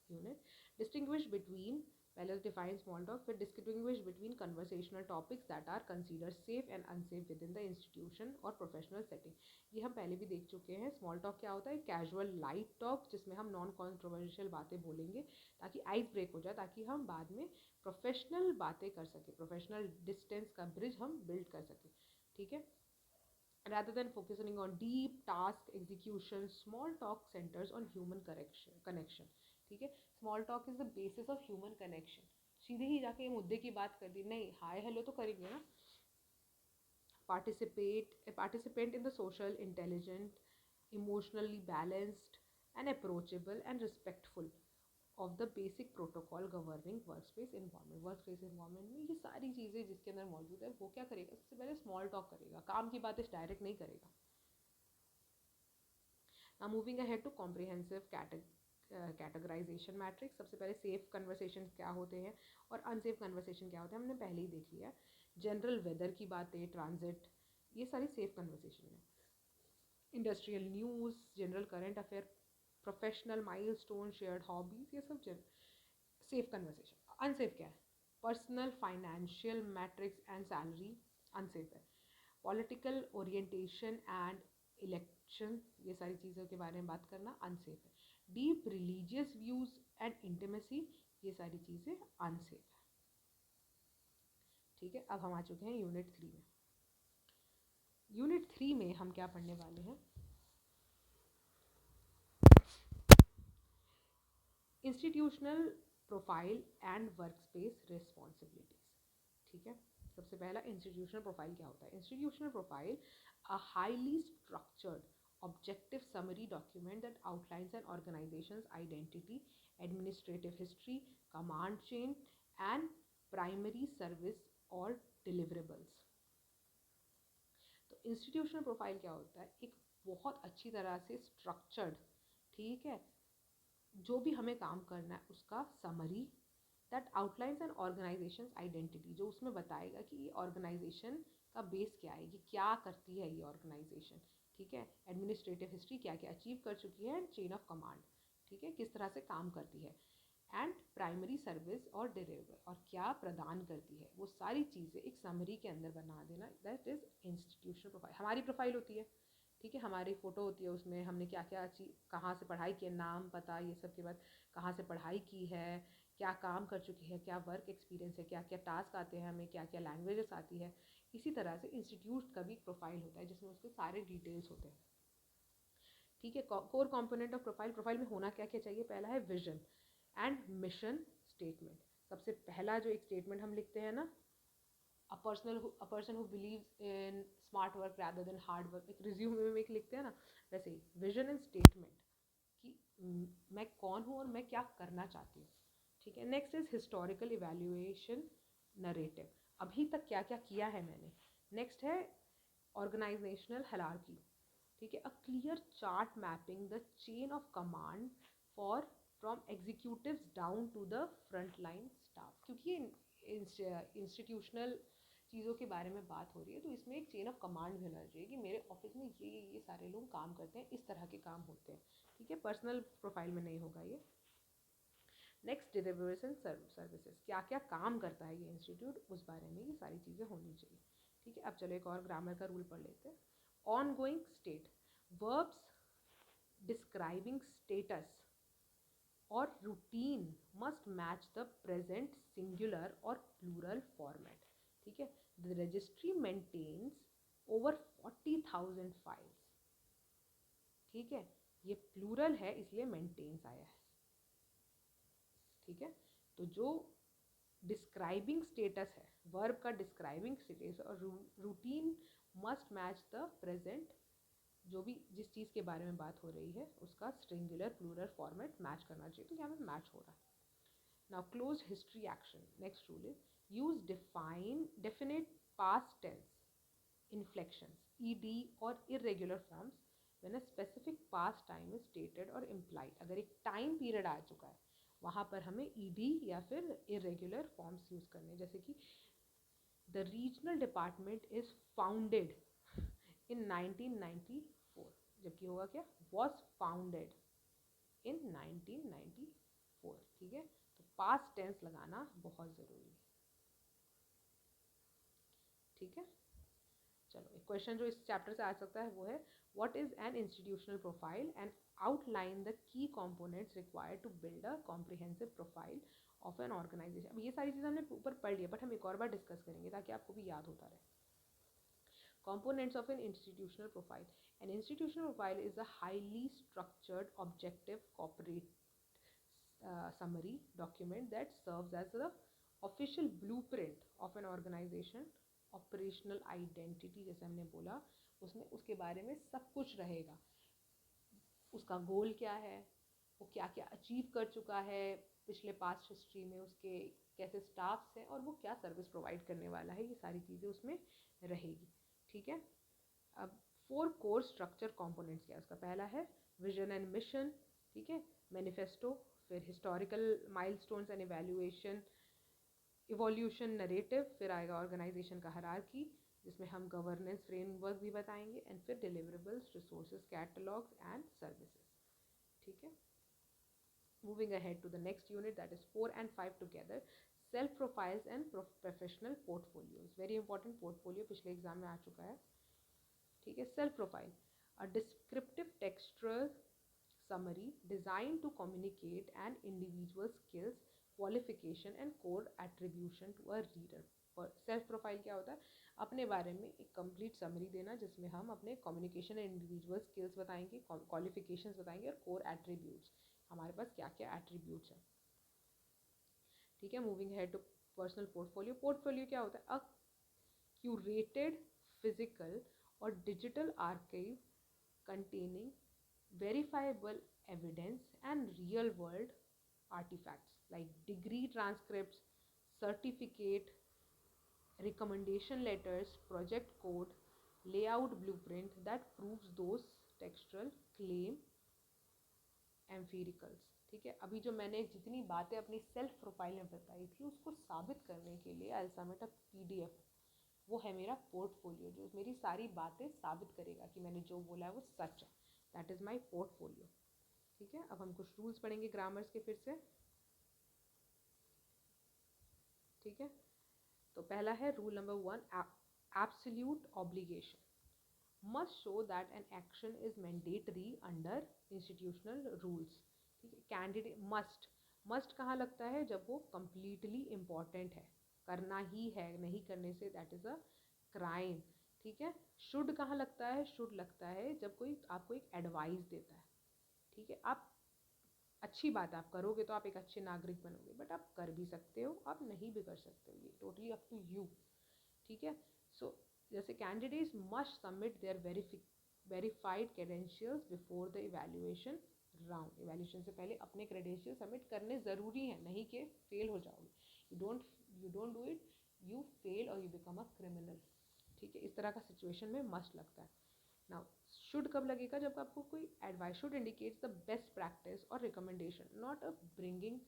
unit. Distinguish between, पहले डिफाइन स्मॉल टॉक, फिर distinguish between conversational topics that are consider safe and unsafe within the institution और प्रोफेशनल सेटिंग। ये हम पहले भी देख चुके हैं। स्मॉल टॉक क्या होता है, कैजुअल लाइट टॉक, जिसमें हम नॉन कॉन्ट्रोवर्शियल बातें बोलेंगे ताकि आइस ब्रेक हो जाए, ताकि हम बाद में प्रोफेशनल बातें कर सकें, प्रोफेशनल डिस्टेंस का ब्रिज हम बिल्ड कर सकें, ठीक है। Rather than focusing on deep task execution, small talk centers on human connection, ठीक है। Small talk is the basis of human connection. सीधे ही जाके ये मुद्दे की बात कर दी, नहीं, हाय हेलो तो करेंगे ना। Participant in the social, intelligent, emotionally balanced and approachable and respectful of the basic protocol governing workspace environment. Workspace environment में ये सारी चीज़ें जिसके अंदर मौजूद है, वो क्या करेगा, सबसे पहले स्मॉल टॉक करेगा, काम की बात इस डायरेक्ट नहीं करेगा। Now moving ahead to comprehensive categorisation matrix. सबसे पहले सेफ कन्वर्सेशन क्या होते हैं और अनसेफ कन्वर्सेशन क्या होते हैं, हमने पहले ही देख लिया। जनरल वेदर की बातें, ट्रांजिट, ये सारी सेफ कन्वर्सेशन है। Industrial news, general current affair, professional milestone, shared hobbies, ये सब सेफ कन्वर्सेशन। अनसेफ क्या है? Personal financial matrix and salary unsafe है। पॉलिटिकल ओरिएंटेशन एंड इलेक्शन, ये सारी चीज़ों के बारे में बात करना अनसेफ है। Deep religious views and intimacy, ये सारी चीज़ें अनसेफ है। ठीक है, अब हम आ चुके हैं यूनिट 3 में। यूनिट 3 में हम क्या पढ़ने वाले हैं? Institutional profile and work space responsibilities. ठीक है, सबसे पहला इंस्टीट्यूशनल प्रोफाइल क्या होता है? Institutional profile a highly structured objective summary document that outlines an organization's identity, administrative history, command chain and primary service or deliverables। तो इंस्टीट्यूशनल प्रोफाइल क्या होता है? एक बहुत अच्छी तरह से स्ट्रक्चर्ड, ठीक है, जो भी हमें काम करना है उसका summary that outlines an organisation identity, जो उसमें बताएगा कि ये ऑर्गेनाइजेशन का बेस क्या है, ये क्या करती है ये ऑर्गेनाइजेशन। ठीक है, एडमिनिस्ट्रेटिव हिस्ट्री, क्या क्या अचीव कर चुकी है, एंड चेन ऑफ कमांड, ठीक है, किस तरह से काम करती है, एंड प्राइमरी सर्विस और डिलीवरेबल, और क्या प्रदान करती है, वो सारी चीज़ें एक समरी के अंदर बना देना। That is institutional profile. हमारी प्रोफाइल होती है, ठीक है, हमारी फ़ोटो होती है, उसमें हमने क्या क्या अचीव, कहाँ से पढ़ाई की है, नाम पता, ये सब के बाद कहाँ से पढ़ाई की है, क्या काम कर चुकी है, क्या वर्क एक्सपीरियंस है, क्या क्या टास्क आते हैं हमें, क्या क्या लैंग्वेजेस आती है। इसी तरह से इंस्टीट्यूट का भी एक प्रोफाइल होता है जिसमें उसके सारे डिटेल्स होते हैं। ठीक है, core component of profile, profile में होना क्या क्या चाहिए? पहला है विजन एंड मिशन स्टेटमेंट। सबसे पहला जो एक स्टेटमेंट हम लिखते हैं ना, a person who believes in smart work rather than hard work, एक रिज्यूमे में एक लिखते हैं ना, वैसे ही विजन एंड स्टेटमेंट कि मैं कौन हूँ और मैं क्या करना चाहती हूँ। ठीक है, next is historical evaluation narrative, अभी तक क्या क्या किया है मैंने। नेक्स्ट है ऑर्गेनाइजेशनल हायरार्की, ठीक है, a clear chart mapping the chain of command for from executives down to the front line staff. क्योंकि इंस्टीट्यूशनल चीज़ों के बारे में बात हो रही है तो इसमें एक चेन ऑफ कमांड भी होना चाहिए कि मेरे ऑफिस में ये सारे लोग काम करते हैं, इस तरह के काम होते हैं। ठीक है, पर्सनल प्रोफाइल में नहीं होगा ये। नेक्स्ट, डिलीवरीज एंड सर्विसेज, क्या क्या काम करता है ये इंस्टीट्यूट, उस बारे में ये सारी चीज़ें होनी चाहिए। ठीक है, अब चलो एक और ग्रामर का रूल पढ़ लेते हैं। Ongoing state, verbs describing status और routine must match the present singular और प्लूरल फॉर्मेट। ठीक है, the registry maintains over 40,000 files. ठीक है, ये प्लूरल है इसलिए मेंटेन्स आया है। ठीक है, तो जो डिस्क्राइबिंग स्टेटस है, वर्ब का डिस्क्राइबिंग स्टेटस और routine must match the present, जो भी जिस चीज़ के बारे में बात हो रही है उसका सिंगुलर प्लूरल फॉर्मेट मैच करना चाहिए, तो यहाँ पे मैच हो रहा है। Now close history action, next rule is use definite past tense inflections, ed और irregular forms when a specific past time is stated or implied। अगर एक टाइम पीरियड आ चुका है वहाँ पर हमें ed या फिर irregular forms यूज़ करने, जैसे कि the regional department is founded in 1994, जबकि होगा क्या, was founded in 1994। ठीक है, तो पास्ट टेंस लगाना बहुत ज़रूरी है। ठीक है, चलो एक क्वेश्चन जो इस चैप्टर से आ सकता है वो है what is an institutional profile and outline the key components required to build a comprehensive profile of an organisation. अब ये सारी चीज़ें हमने ऊपर पढ़ लिया, बट हम एक और बार डिस्कस करेंगे ताकि आपको भी याद होता रहे। Components of an institutional profile. An institutional profile is a highly structured, objective, corporate summary document that serves as the official blueprint of an organization, operational identity, जैसे हमने बोला उसमें उसके बारे में सब कुछ रहेगा। उसका गोल क्या है, वो क्या क्या अचीव कर चुका है पिछले पास्ट हिस्ट्री में, उसके कैसे स्टाफ्स हैं और वो क्या सर्विस प्रोवाइड करने वाला है, ये सारी चीज़ें उसमें रहेगी। ठीक है, अब 4 कोर स्ट्रक्चर कंपोनेंट्स क्या है उसका, पहला है विजन एंड मिशन, ठीक है, मैनिफेस्टो, फिर historical milestones and evolution narrative, फिर आएगा ऑर्गेनाइजेशन का हायरार्की जिसमें हम गवर्नेंस फ्रेमवर्क भी बताएंगे, एंड फिर deliverables, resources catalogues and services. ठीक है. Moving ahead to the next unit, that is 4 and 5 together, self profiles and professional portfolios. Very important portfolio, पिछले एग्जाम में आ चुका है. ठीक है. Self profile, a descriptive textual summary designed to communicate an individual's skills, qualification and core attribution to a reader. और सेल्फ प्रोफाइल क्या होता है? अपने बारे में एक कंप्लीट समरी देना जिसमें हम अपने कम्युनिकेशन एंड इंडिविजुअल स्किल्स बताएंगे, क्वालिफिकेशंस बताएंगे और कोर एट्रीब्यूट्स, हमारे पास क्या क्या एट्रीब्यूट्स हैं. ठीक है. Moving head to personal portfolio. Portfolio क्या होता है? अ क्यूरेटेड फिजिकल और digital archive containing verifiable evidence and real world artifacts like degree transcripts, certificate, recommendation letters, project code, layout blueprint that proves those textual claim empiricals. ठीक है. अभी जो मैंने जितनी बातें अपनी सेल्फ प्रोफाइल में बताई थी उसको साबित करने के लिए आई सबमिट अ PDF. वो है मेरा पोर्टफोलियो जो मेरी सारी बातें साबित करेगा कि मैंने जो बोला है वो सच है. That is my portfolio. ठीक है. अब हम कुछ रूल्स पढ़ेंगे ग्रामर्स के फिर से. ठीक है. तो पहला है rule number 1, absolute obligation. Must show that an action is mandatory under institutional rules. ठीक है. कैंडिडेट मस्ट कहाँ लगता है? जब वो कंप्लीटली इम्पॉर्टेंट है, करना ही है, नहीं करने से दैट इज़ अ क्राइम. ठीक है. शुड कहाँ लगता है? शुड लगता है जब कोई आपको एक एडवाइस देता है. ठीक है. आप अच्छी बात आप करोगे तो आप एक अच्छे नागरिक बनोगे, बट आप कर भी सकते हो, आप नहीं भी कर सकते हो, ये टोटली अप टू यू. ठीक है. सो जैसे candidates must submit there verified credentials before the evaluation round. Evaluation से पहले अपने क्रेडेंशियल सबमिट करने ज़रूरी हैं, नहीं कि फेल हो जाओगे. You don't do it, you fail और यू बिकम अ क्रिमिनल. ठीक है. इस तरह का सिचुएशन में मस्ट लगता है. नाउ शुड कब लगेगा? जब आपको कोई advice. Should indicates the best practice और recommendation, not a bringing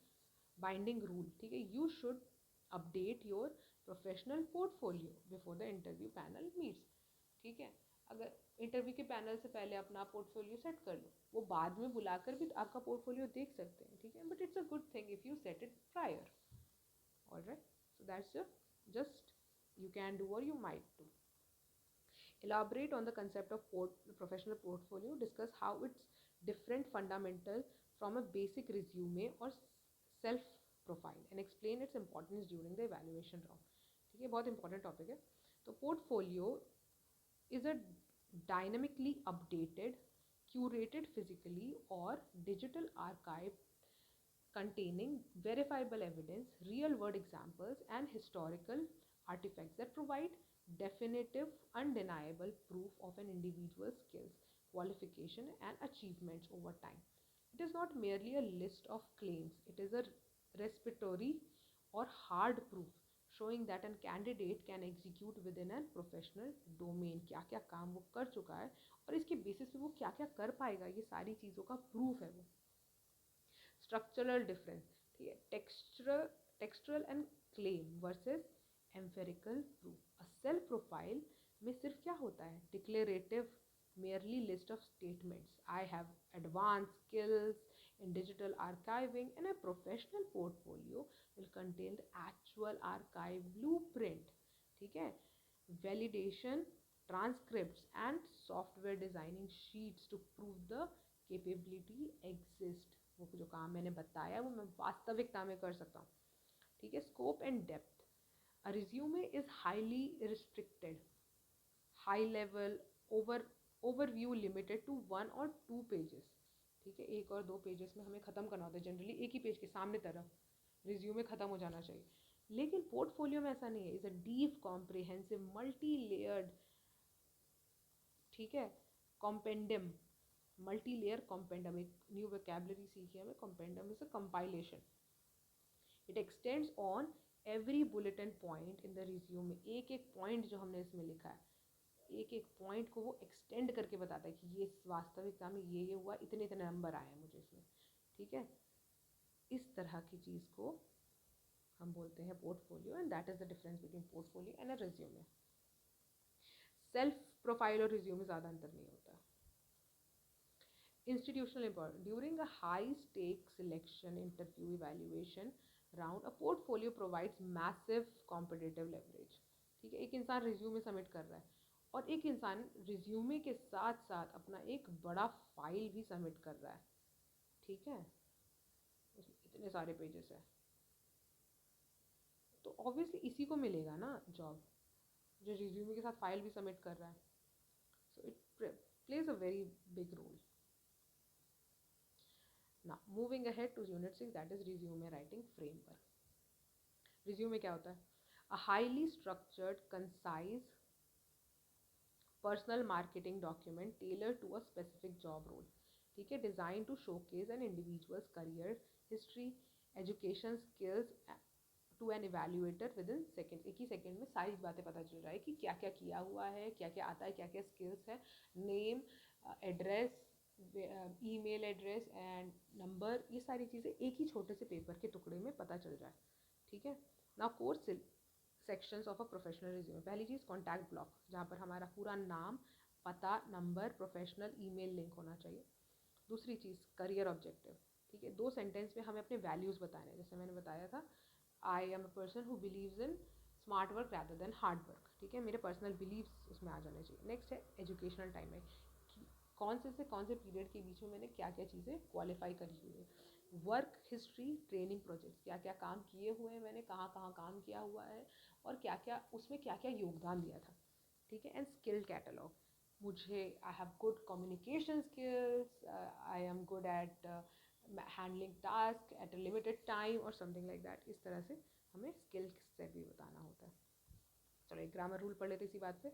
binding rule. ठीक है. You should update your professional portfolio before the interview panel meets. ठीक है. अगर इंटरव्यू के पैनल से पहले अपना पोर्टफोलियो सेट कर लो, वो बाद में बुलाकर भी आपका पोर्टफोलियो देख सकते हैं. ठीक है. But it's a good thing if you set it prior. Alright. So that's just you can do or you might do. Elaborate on the concept of professional portfolio. Discuss how it's different fundamental from a basic resume or self profile and explain its importance during the evaluation round. ठीक है. बहुत इंपॉर्टेंट टॉपिक है. तो portfolio is a dynamically updated, curated physically or digital archive containing verifiable evidence, real world examples, and historical artifacts that provide definitive, undeniable proof of an individual's skills, qualification, and achievements over time. It is not merely a list of claims, it is a respiratory or hard proof showing that a candidate can execute within a professional domain. क्या क्या काम वो कर चुका है और इसके बेसिस पे वो क्या क्या कर पाएगा, ये सारी चीज़ों का प्रूफ है वो. Structural difference. ठीक है. Textural and claim versus empirical proof. A self profile में सिर्फ क्या होता है? Declarative, merely list of statements. I have advanced skills in digital archiving, and a professional portfolio will contain the actual archive blueprint. ठीक है. Validation, transcripts and software designing sheets to prove the capability exist. वो जो काम मैंने बताया वो मैं वास्तविकता में कर सकता हूँ. ठीक है. Scope and depth. A resume is highly restricted, high level, overview limited to 1 or 2 pages. ठीक है. 1 और 2 पेजेस में हमें ख़त्म करना होता है. जनरली एक ही पेज के सामने तरफ रिज्यूमे ख़त्म हो जाना चाहिए. लेकिन पोर्टफोलियो में ऐसा नहीं है. Is a deep, comprehensive, multi layered. ठीक है. कॉम्पेंडम, मल्टी लेयर कॉम्पेंडम, एक न्यू वोकैबुलरी सीखी है हमें. Compendium is a compilation. It extends on every bullet and point in the resume. एक एक पॉइंट जो हमने इसमें लिखा है, एक एक पॉइंट को वो एक्सटेंड करके बताता है कि ये वास्तविकता में ये हुआ, इतने इतने नंबर आए हैं मुझे इसमें. ठीक है. इस तरह की चीज़ को हम बोलते हैं portfolio, and that is the difference between portfolio and a resume. Self profile और रिज्यूमे ज़्यादा अंतर नहीं होता. Institutional important. During a high-stake selection, interview, evaluation round, a portfolio provides massive competitive leverage. ठीक है, एक इंसान रिज्यूमे सबमिट कर रहा है और एक इंसान रिज्यूमे के साथ साथ अपना एक बड़ा फाइल भी सबमिट कर रहा है। ठीक है, उसमें इतने सारे पेजेस है, तो ऑब्वियसली इसी को मिलेगा ना जॉब, जो रिज्यूमे के साथ फाइल भी सबमिट कर रहा है। So it plays a very big role. Now, moving ahead to unit 6, that is resume writing framework. Resume क्या होता है? A highly structured, concise, personal marketing document tailored to a specific job role. ठीक है, designed to showcase an individual's career history, education skills to an evaluator within seconds. एक ही सेकेंड में सारी बातें पता चल रहा है कि क्या क्या किया हुआ है, क्या क्या आता है, क्या क्या स्किल्स है, name, address, email address and number, ये सारी चीज़ें एक ही छोटे से पेपर के टुकड़े में पता चल रहा है। ठीक है, now course sections of a professional resume. पहली चीज़ कॉन्टैक्ट ब्लॉक, जहाँ पर हमारा पूरा नाम, पता, नंबर, प्रोफेशनल ईमेल लिंक होना चाहिए। दूसरी चीज़ करियर ऑब्जेक्टिव। ठीक है, 2 सेंटेंस में हमें अपने वैल्यूज़ बताने हैं। जैसे मैंने बताया था, I am a person who believes in smart work rather than hard work. ठीक है, मेरे पर्सनल बिलीव्स उसमें आ जाने चाहिए। नेक्स्ट है एजुकेशनल टाइम है, कौन से पीरियड के बीच में मैंने क्या क्या चीज़ें क्वालिफाई करी हुई है। वर्क हिस्ट्री, ट्रेनिंग प्रोजेक्ट्स, क्या क्या काम किए हुए हैं मैंने, कहाँ कहाँ काम किया हुआ है और क्या क्या उसमें क्या क्या योगदान दिया था। ठीक है, एंड स्किल कैटलॉग, मुझे I have good communication skills, I am good at handling task at a limited time और समथिंग लाइक दैट। इस तरह से हमें स्किल से भी बताना होता है। चलो एक ग्रामर रूल पढ़ लेते इसी बात पे।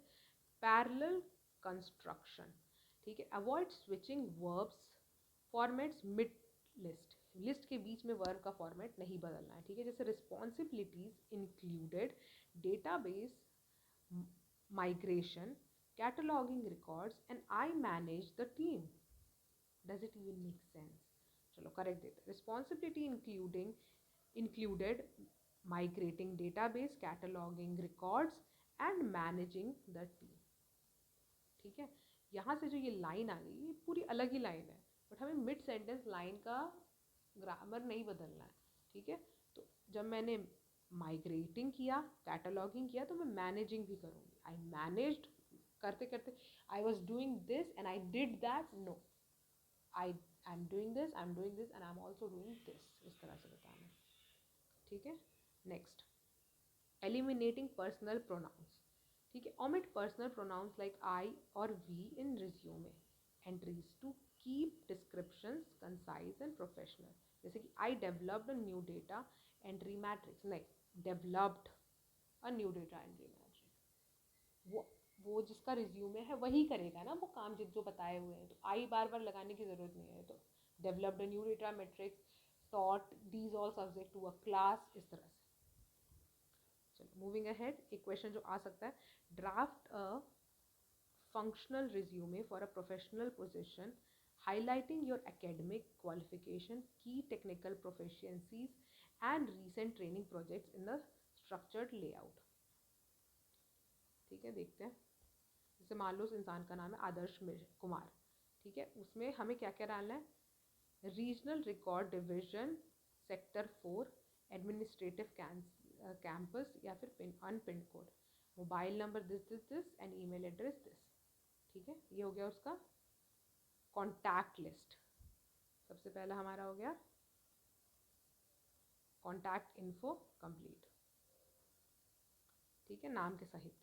Parallel construction. ठीक है, avoid switching verbs formats mid list, list के बीच में वर्ब का फॉर्मेट नहीं बदलना है। ठीक है, जैसे responsibilities included database migration, cataloguing records and I manage the team. Does it even make sense? चलो करेक्ट देते। Responsibility included migrating database, cataloging records and managing the team। ठीक है, यहाँ से जो ये लाइन आ गई, ये पूरी अलग ही लाइन है, बट हमें मिड सेंटेंस लाइन का ग्रामर नहीं बदलना है। ठीक है, तो जब मैंने माइग्रेटिंग किया, कैटलॉगिंग किया, तो मैं मैनेजिंग भी करूँगी। आई मैनेज्ड करते करते, I was doing this and I did that, no, I am doing this and I am also doing this, इस तरह से बताना है। ठीक है, नेक्स्ट एलिमिनेटिंग पर्सनल प्रोनाउंस। ठीक है, omit personal pronouns like I और we in resume entries to keep descriptions concise and professional. जैसे कि I developed a new data entry matrix, नहीं, developed a new data entry matrix. वो जिसका रिज्यूमे है वही करेगा ना वो काम जो बताए हुए हैं, तो आई बार बार लगाने की ज़रूरत नहीं है। तो developed a new data matrix, taught these all subject to a class, इस तरह से। चलो मूविंग अहेड, एक क्वेश्चन जो आ सकता है, draft a functional resume for a professional position highlighting your academic qualification, key technical proficiencies and recent training projects in the structured layout। ठीक है, देखते हैं। जैसे मान लो उस इंसान का नाम है आदर्श कुमार। ठीक है, उसमें हमें क्या क्या डालना है, regional record division, sector 4, administrative campus या फिर unpin code, mobile number this and email address this. ठीक है, ये हो गया उसका कॉन्टैक्ट लिस्ट। सबसे पहला हमारा हो गया कॉन्टैक्ट इन्फो कंप्लीट। ठीक है, नाम के सहित।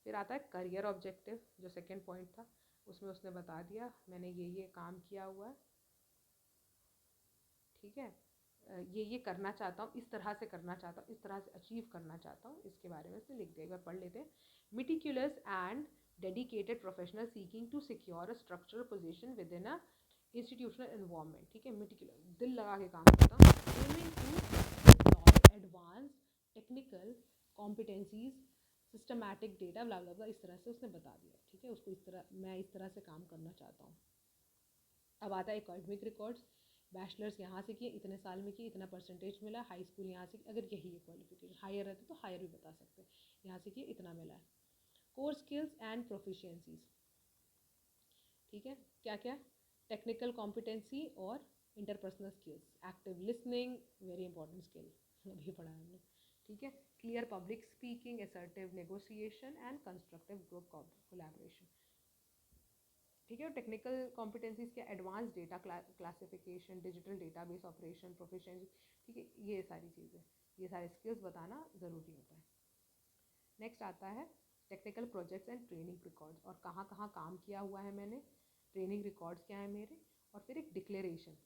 फिर आता है करियर ऑब्जेक्टिव, जो सेकेंड पॉइंट था, उसमें उसने बता दिया मैंने ये काम किया हुआ है। ठीक है, ये करना चाहता हूँ, इस तरह से करना चाहता हूँ, इस तरह से अचीव करना चाहता हूँ, इसके बारे में उसने लिख दिया। एक बार पढ़ लेते हैं। Meticulous and dedicated professional seeking to secure a structural position within a institutional environment. ठीक है, मिटिकुलस, दिल लगा के काम करता हूँ, aiming to deploy advance technical competencies, systematic data, blah blah blah, इस तरह से उसने बता दिया। ठीक है, उसको इस तरह से काम करना चाहता हूँ। अब आता है एकेडमिक रिकॉर्ड्स, बैचलर्स यहाँ से किए, इतने साल में किए, इतना परसेंटेज मिला, हाई स्कूल यहाँ से, अगर यही है क्वालिफिकेशन, हायर रहते तो हायर भी बता सकते हैं, यहाँ से किए इतना मिला है। Core skills and proficiencies. ठीक है, क्या क्या, टेक्निकल कॉम्पिटेंसी और interpersonal skills, active listening very important skill अभी पढ़ा है हमने, ठीक है। Clear public speaking, assertive negotiation and constructive group collaboration, ठीक है। टेक्निकल कॉम्पिटेंसीज के advance data classification, digital database operation, proficiency, ठीक है, ये सारी चीज़ें, ये सारे स्किल्स बताना ज़रूरी होता है। नेक्स्ट आता है technical projects and training records, और कहाँ कहाँ काम किया हुआ है मैंने, ट्रेनिंग रिकॉर्ड्स क्या है मेरे, और फिर एक declaration.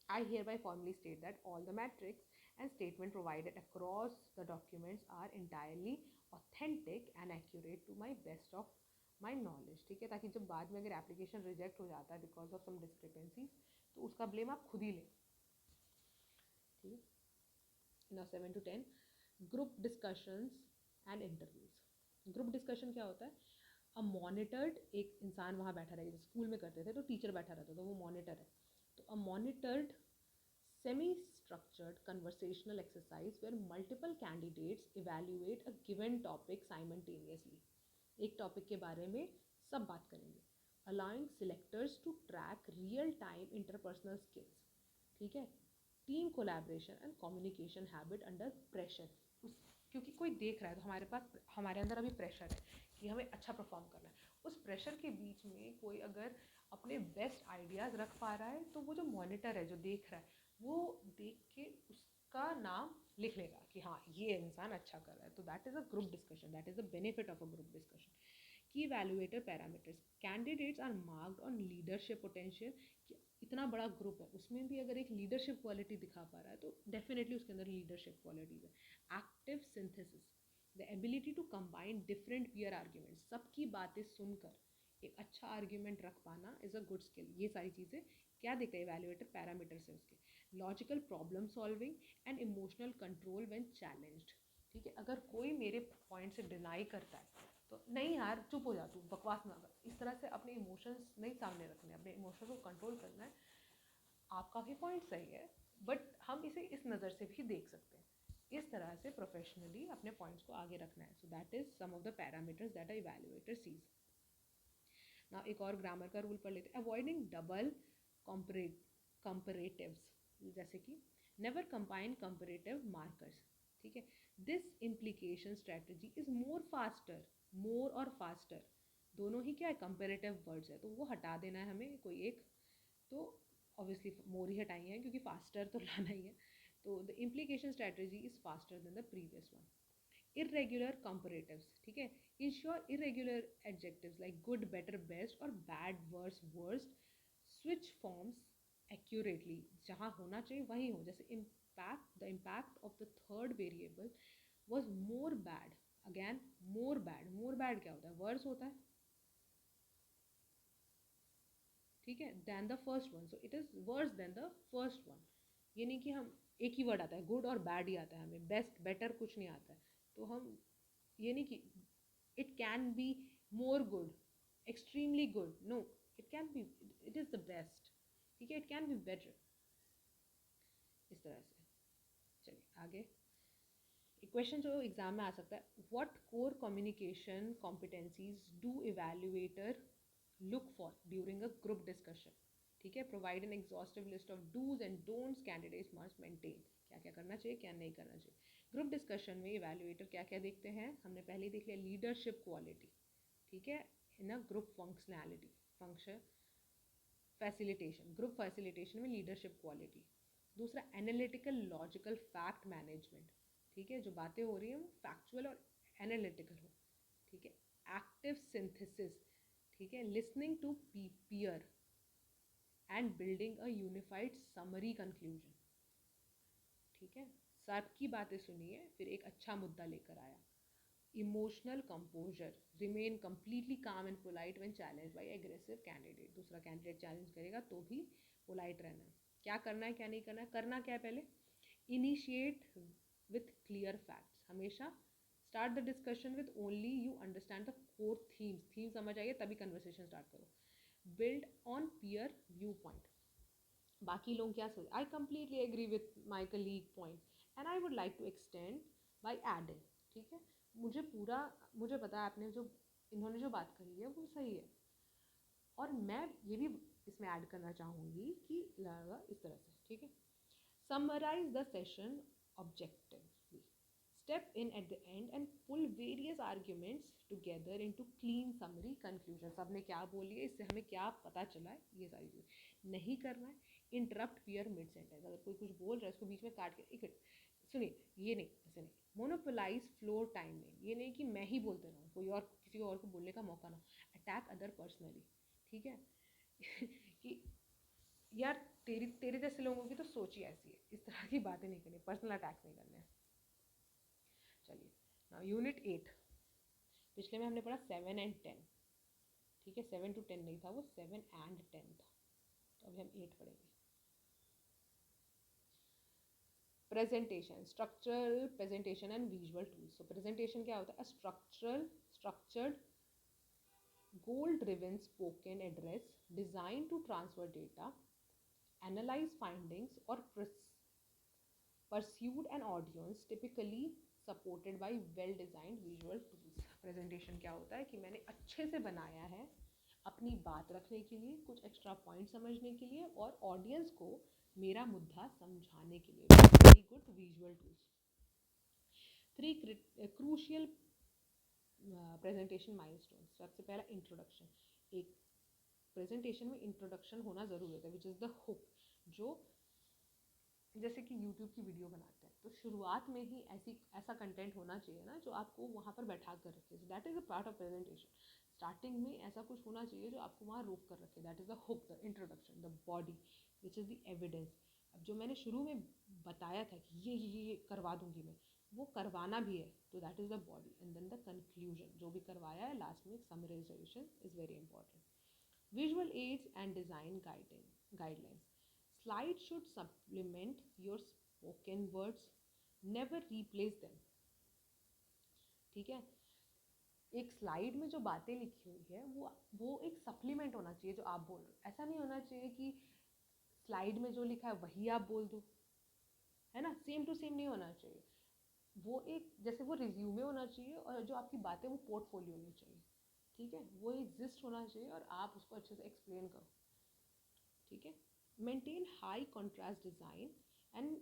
I hereby formally state that all the metrics and statement provided across the documents are entirely authentic and accurate to my best of my knowledge, ठीक है, ताकि जब बाद में अगर एप्लीकेशन रिजेक्ट हो जाता है बिकॉज ऑफ सम डिस्क्रिपेंसीज तो उसका ब्लेम आप खुद ही लें, ठीक है। Now 7 to 10 group discussions and interviews. Group discussion क्या होता है, अब मॉनिटर्ड एक इंसान वहाँ बैठा रहेगा, जैसे स्कूल में करते थे तो टीचर बैठा रहता था, वो मॉनिटर है। तो अ monitored semi-structured conversational exercise where multiple candidates evaluate a given topic simultaneously, एक टॉपिक के बारे में सब बात करेंगे, allowing selectors to track real time interpersonal skills, ठीक है। Team collaboration and communication habit under pressure, उस क्योंकि कोई देख रहा है तो हमारे पास, हमारे अंदर अभी प्रेशर है कि हमें अच्छा परफॉर्म करना है, उस प्रेशर के बीच में कोई अगर अपने बेस्ट आइडियाज़ रख पा रहा है तो वो जो मॉनिटर है, जो देख रहा है, वो देख के उसका नाम लिख लेगा कि हाँ ये इंसान अच्छा कर रहा है। तो that is a group discussion, that is the benefit of a group discussion. Key evaluator parameters, candidates are marked on leadership potential, कि इतना बड़ा ग्रुप है उसमें भी अगर एक लीडरशिप क्वालिटी दिखा पा रहा है तो डेफिनेटली उसके अंदर लीडरशिप क्वालिटीज़ है। Active synthesis, the ability to combine different peer arguments, सबकी बातें सुनकर एक अच्छा आर्ग्यूमेंट रख पाना इज़ अ गुड स्किल। ये सारी चीज़ें क्या देखते हैं इवैल्यूएटर पैरामीटर्स है उसके। Logical problem solving and emotional control when challenged, ठीक है। अगर कोई मेरे पॉइंट से डिनाई करता है तो नहीं यार चुप हो जा, तू बकवास ना कर, इस तरह से अपने इमोशंस नहीं सामने रखने, अपने इमोशंस को कंट्रोल करना है। आपका भी पॉइंट सही है बट हम इसे इस नज़र से भी देख सकते हैं, इस तरह से प्रोफेशनली अपने पॉइंट्स को आगे रखना है। So that is some of the parameters that a evaluator sees. Now एक और ग्रामर का रूल पढ़ लेते हैं, अवॉइडिंग डबल कंपरेटिव्स, जैसे कि नेवर कंबाइन कंपरेटिव मार्कर्स, ठीक है। This implication strategy is more faster, more और फास्टर दोनों ही क्या है कंपेरेटिव वर्ड्स है, तो वो हटा देना है हमें कोई एक, तो ऑब्वियसली मोर ही हटाई है क्योंकि फास्टर तो लाना ही है। तो the implication strategy is faster than the previous one. irregular comparatives, ठीक है। ensure irregular adjectives like good, better, best और bad, worse, worst switch forms accurately, जहाँ होना चाहिए वहीं हो, जैसे impact, the impact of the third variable was more bad, again more bad, more bad क्या होता है, worse होता है, ठीक है, than the first one, so it is worse than the first one। ये नहीं कि हम एक ही वर्ड आता है, गुड और बैड ही आता है, हमें बेस्ट बेटर कुछ नहीं आता है, तो हम ये नहीं कि it can be more good, extremely good, no, it can be, it is the best, ठीक है, इट कैन बी बेटर, इस तरह से। चलिए आगे एक क्वेश्चन जो एग्जाम में आ सकता है, what core communication competencies do evaluator look for during a group discussion, ठीक है। Provide an exhaustive list of dos and don'ts candidates must maintain, क्या क्या करना चाहिए क्या नहीं करना चाहिए। ग्रुप डिस्कशन में इवैल्यूएटर क्या क्या देखते हैं, हमने पहले ही देख लिया, लीडरशिप क्वालिटी, ठीक है, in a group functionality, function facilitation, group facilitation में लीडरशिप क्वालिटी। दूसरा एनालिटिकल लॉजिकल फैक्ट मैनेजमेंट, ठीक है, जो बातें हो रही हैं वो फैक्चुअल और एनालिटिकल हो, ठीक है। एक्टिव सिंथेसिस, ठीक है, listening to peer and building a unified summary conclusion, ठीक है, सबकी बातें सुनिए फिर एक अच्छा मुद्दा लेकर आया। इमोशनल कंपोजर, रिमेन कम्प्लीटली काम and polite when challenge by aggressive candidate, दूसरा कैंडिडेट चैलेंज करेगा तो भी पोलाइट रहना है। क्या करना है क्या नहीं करना है, करना क्या है पहले, इनिशिएट विथ क्लियर फैक्ट्स, हमेशा start the discussion with only you understand the core themes, theme समझ आइए तभी कन्वर्सेशन स्टार्ट करो। Build on peer viewpoint, बाकी लोग क्या सोच, I completely agree with my colleague point and I would like to extend by adding, ठीक है, मुझे पता है आपने जो इन्होंने जो बात करी है वो सही है और मैं ये भी इसमें ऐड करना चाहूँगी कि लगा इस तरह से, ठीक है। Summarize the session objectively. Step in at the end and pull various arguments together into clean summary conclusion. सबने क्या बोली है, इससे हमें क्या पता चला है, ये सारी चीज़ नहीं करना है। Interrupt peer mid sentence. अगर कोई कुछ बोल रहा है उसको बीच में काट के एक सुनिए, ये नहीं, ऐसे नहीं। मोनोपोलाइज फ्लोर टाइमिंग, ये नहीं कि मैं ही बोलते रहूँ, कोई और किसी और को बोलने का मौका ना। अटैक अदर पर्सनली, ठीक है। कि यार तेरे तेरे जैसे लोगों की तो सोच ही ऐसी है, इस तरह की बातें नहीं करनी, पर्सनल अटैक्स नहीं करने। चलिए नाउ यूनिट 8, पिछले में हमने पढ़ा 7 एंड 10, ठीक है। 7 to 10 नहीं था, वो 7 एंड 10 था, तो अभी हम 8 पढ़ेंगे। Presentation, structural presentation and visual tools. So presentation क्या होता है? Structured goal driven spoken address designed to transfer data, analyze findings or pursued an audience, typically supported by well designed visual tools. Presentation क्या होता है कि मैंने अच्छे से बनाया है अपनी बात रखने के लिए, कुछ एक्स्ट्रा पॉइंट समझने के लिए और ऑडियंस को मेरा मुद्दा समझाने के लिए। Very good visual tools. 3 crucial presentation milestone. सबसे पहला इंट्रोडक्शन। एक प्रेजेंटेशन में इंट्रोडक्शन होना ज़रूरी होता है, विच इज़ द हुक। जो जैसे कि यूट्यूब की वीडियो बनाते हैं तो शुरुआत में ही ऐसा कंटेंट होना चाहिए ना जो आपको वहाँ पर बैठा कर रखे। That is a part of presentation. Starting में ऐसा कुछ होना चाहिए जो आपको वहाँ रोक कर रखे। That is the hook, the introduction, the body which is the evidence. अब जो मैंने शुरू में बताया था कि ये करवा दूंगी मैं, वो करवाना भी है, तो that is the body. And then the conclusion, जो भी करवाया है लास्ट में summarisation is very important. Visual aids and design guidelines. Slides should supplement your spoken words, never replace them, ठीक है। एक स्लाइड में जो बातें लिखी हुई है वो एक सप्लीमेंट होना चाहिए जो आप बोल रहे हो। ऐसा नहीं होना चाहिए कि स्लाइड में जो लिखा है वही आप बोल दो, है ना। सेम टू सेम नहीं होना चाहिए। वो एक जैसे वो रिज्यूमे होना चाहिए और जो आपकी बातें वो पोर्टफोलियो होनी चाहिए, ठीक है। वो एग्जिस्ट होना चाहिए और आप उसको अच्छे से एक्सप्लेन करो, ठीक है। Maintain high contrast design and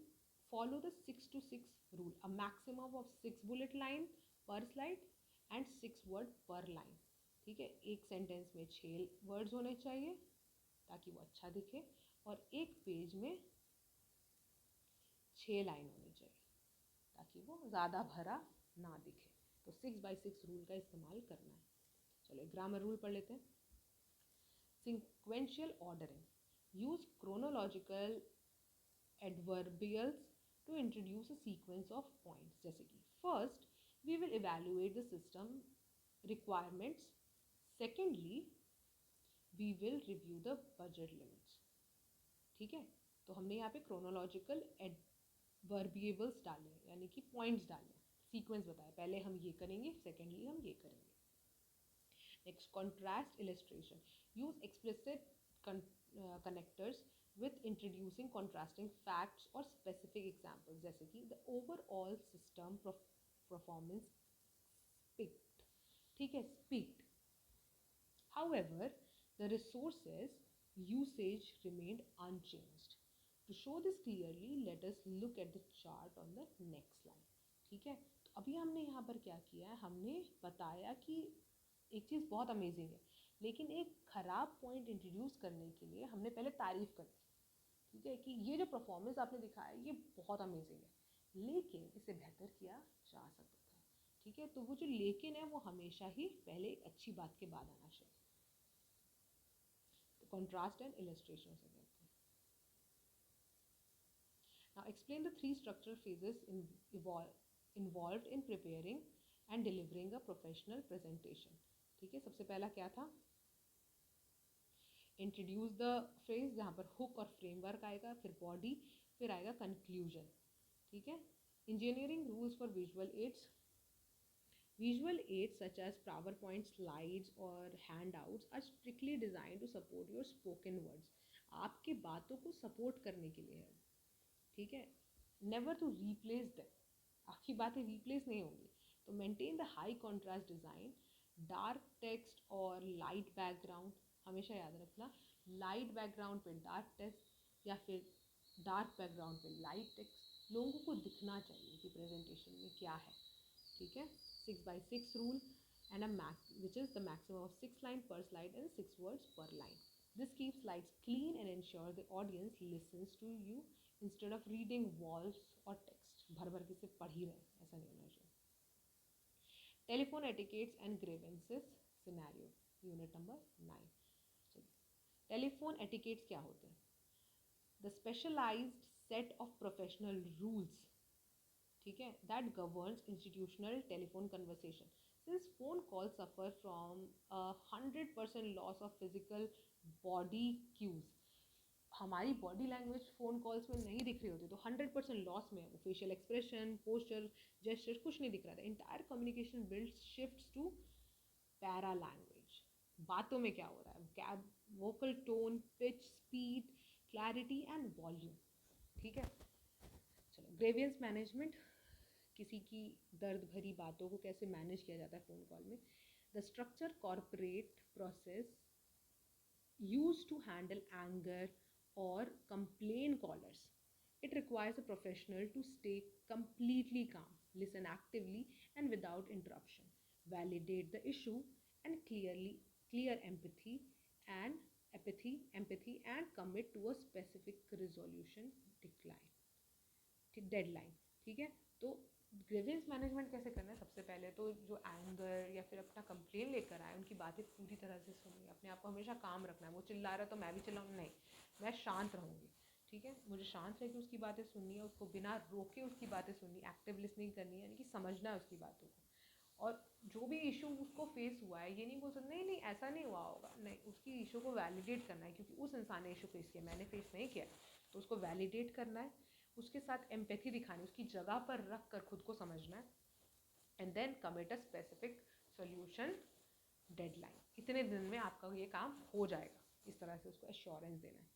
follow the 6 to 6 rule. A maximum of 6 bullet line पर स्लाइड एंड 6 वर्ड पर लाइन, ठीक है। एक सेंटेंस में 6 वर्ड्स होने चाहिए ताकि वो अच्छा दिखे, और एक पेज में 6 लाइन होनी चाहिए ताकि वो ज़्यादा भरा ना दिखे। तो 6x6 रूल का इस्तेमाल करना है। चलो ग्रामर रूल पढ़ लेते हैं। Sequential ordering. Use chronological adverbials to introduce a sequence of points. जैसे कि first we will evaluate the system requirements. Secondly we will review the budget limits, ठीक है। तो हमने यहाँ पे chronological adverbials डाले, यानी कि points डाले, सीक्वेंस बताया, पहले हम ये करेंगे, सेकेंडली हम ये करेंगे। Next, contrast illustration. Use explicit connectors with introducing contrasting facts or specific examples, जैसे कि the overall system performance peaked, ठीक है, peaked. However, the resources usage remained unchanged. To show this clearly, let us look at the chart on the next slide, ठीक है। तो अभी हमने यहाँ पर क्या किया है, हमने बताया कि एक चीज़ बहुत अमेजिंग है, लेकिन एक ख़राब पॉइंट इंट्रोड्यूस करने के लिए हमने पहले तारीफ़ कर दी, ठीक है, कि ये जो परफॉर्मेंस आपने दिखाया ये बहुत अमेजिंग है, लेकिन इसे बेहतर किया जा सकता था, ठीक है। तो वो जो लेकिन है वो हमेशा ही पहले एक अच्छी बात के बाद आना चाहिए। तो कॉन्ट्रास्ट एंड इलस्ट्रेशन से कहते हैं। Now explain the 3 structural phases involved in preparing and delivering a professional presentation, ठीक है। सबसे पहला क्या था? इंट्रोड्यूस द फ्रेज, जहाँ पर हुक और फ्रेमवर्क आएगा, फिर बॉडी, फिर आएगा कंक्लूजन, ठीक है। Engineering rules for visual aids. Visual aids such as PowerPoint slides or handouts are strictly designed to support your spoken words. आपके बातों को सपोर्ट करने के लिए है, ठीक है। नेवर टू रिप्लेस दैम, आपकी बातें रिप्लेस नहीं होंगी। तो maintain the high contrast design, dark text और लाइट बैकग्राउंड, हमेशा याद रखना लाइट बैकग्राउंड पे डार्क टेक्स्ट या फिर डार्क बैकग्राउंड पे लाइट टेक्स्ट, लोगों को दिखना चाहिए कि प्रेजेंटेशन में क्या है, ठीक है। 6x6 rule and a max, which is the maximum of 6 lines per slide and 6 words per line. This keeps slides clean and ensures the audience listens to you instead of reading walls or text. भर भर के सिर्फ पढ़ ही रहे, ऐसा नहीं होना चाहिए। Telephone etiquettes and grievances scenario, unit number 9। Telephone etiquettes क्या होते हैं? The specialized set of professional rules, ठीक है, that governs institutional telephone conversation. Since phone calls suffer from 100% loss of physical body cues, हमारी बॉडी लैंग्वेज फ़ोन कॉल्स में नहीं दिख रही होती, तो 100% लॉस में है वो। फेशियल एक्सप्रेशन, पोस्चर, जेस्चर कुछ नहीं दिख रहा था। Entire communication build shifts to paralanguage. बातों में क्या हो रहा है? कैब, vocal tone, pitch, speed, clarity and volume, ठीक है। चलो, ग्रेवियंस मैनेजमेंट, किसी की दर्द भरी बातों को कैसे मैनेज किया जाता है फ़ोन कॉल में। The structure corporate process use to handle anger और complain callers. It requires a professional to stay completely calm, listen actively and without interruption, validate the issue and clear empathy and commit to a specific resolution deadline, ठीक है। तो ग्रीवेंस मैनेजमेंट कैसे करना है? सबसे पहले तो जो एंगर या फिर अपना कंप्लेन लेकर आए उनकी बातें पूरी तरह से सुनिए। अपने आप को हमेशा काम रखना है। वो चिल्ला रहा है तो मैं भी चिल्लाऊँ? नहीं, मैं शांत रहूँगी, ठीक है। मुझे शांत रह के उसकी बातें सुननी है, उसको बिना रोके उसकी बातें सुननी, एक्टिव लिसनिंग करनी है, यानी कि समझना है उसकी बातों को। और जो भी इशू उसको फेस हुआ है, ये नहीं बोल सकते नहीं नहीं ऐसा नहीं हुआ होगा, नहीं, उसकी इशू को वैलिडेट करना है, क्योंकि उस इंसान ने इशू फेस किया, मैंने फेस नहीं किया, तो उसको वैलिडेट करना है, उसके साथ एम्पैथी दिखानी, उसकी जगह पर रख कर खुद को समझना है, and then commit a specific solution deadline. इतने दिन में आपका ये काम हो जाएगा, इस तरह से उसको एश्योरेंस देना है,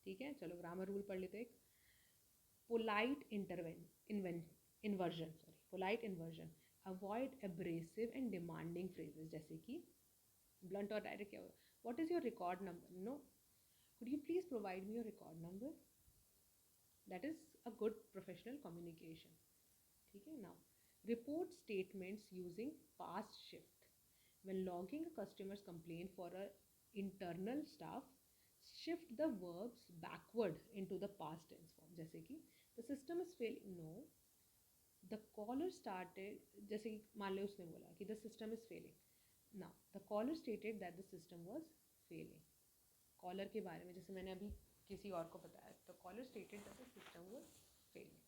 ठीक है। चलो, ग्रामर रूल पढ़ लेते हैं। Polite inversion, avoid abrasive and demanding phrases, जैसे कि ब्लंट और डायरेक्ट क्या होगा? What is your record number? No, could you please provide me your record number? That is a good professional communication, ठीक है। Now, report statements using past shift. When logging a customer's complaint for a internal staff, shift the verbs backward into the past tense form, जैसे कि the system is failing, no, the caller started, जैसे कि मान लो उसने बोला कि the system is failing, now the caller stated that the system was failing। Caller के बारे में जैसे मैंने अभी किसी और को बताया, तो caller stated that the system was failing,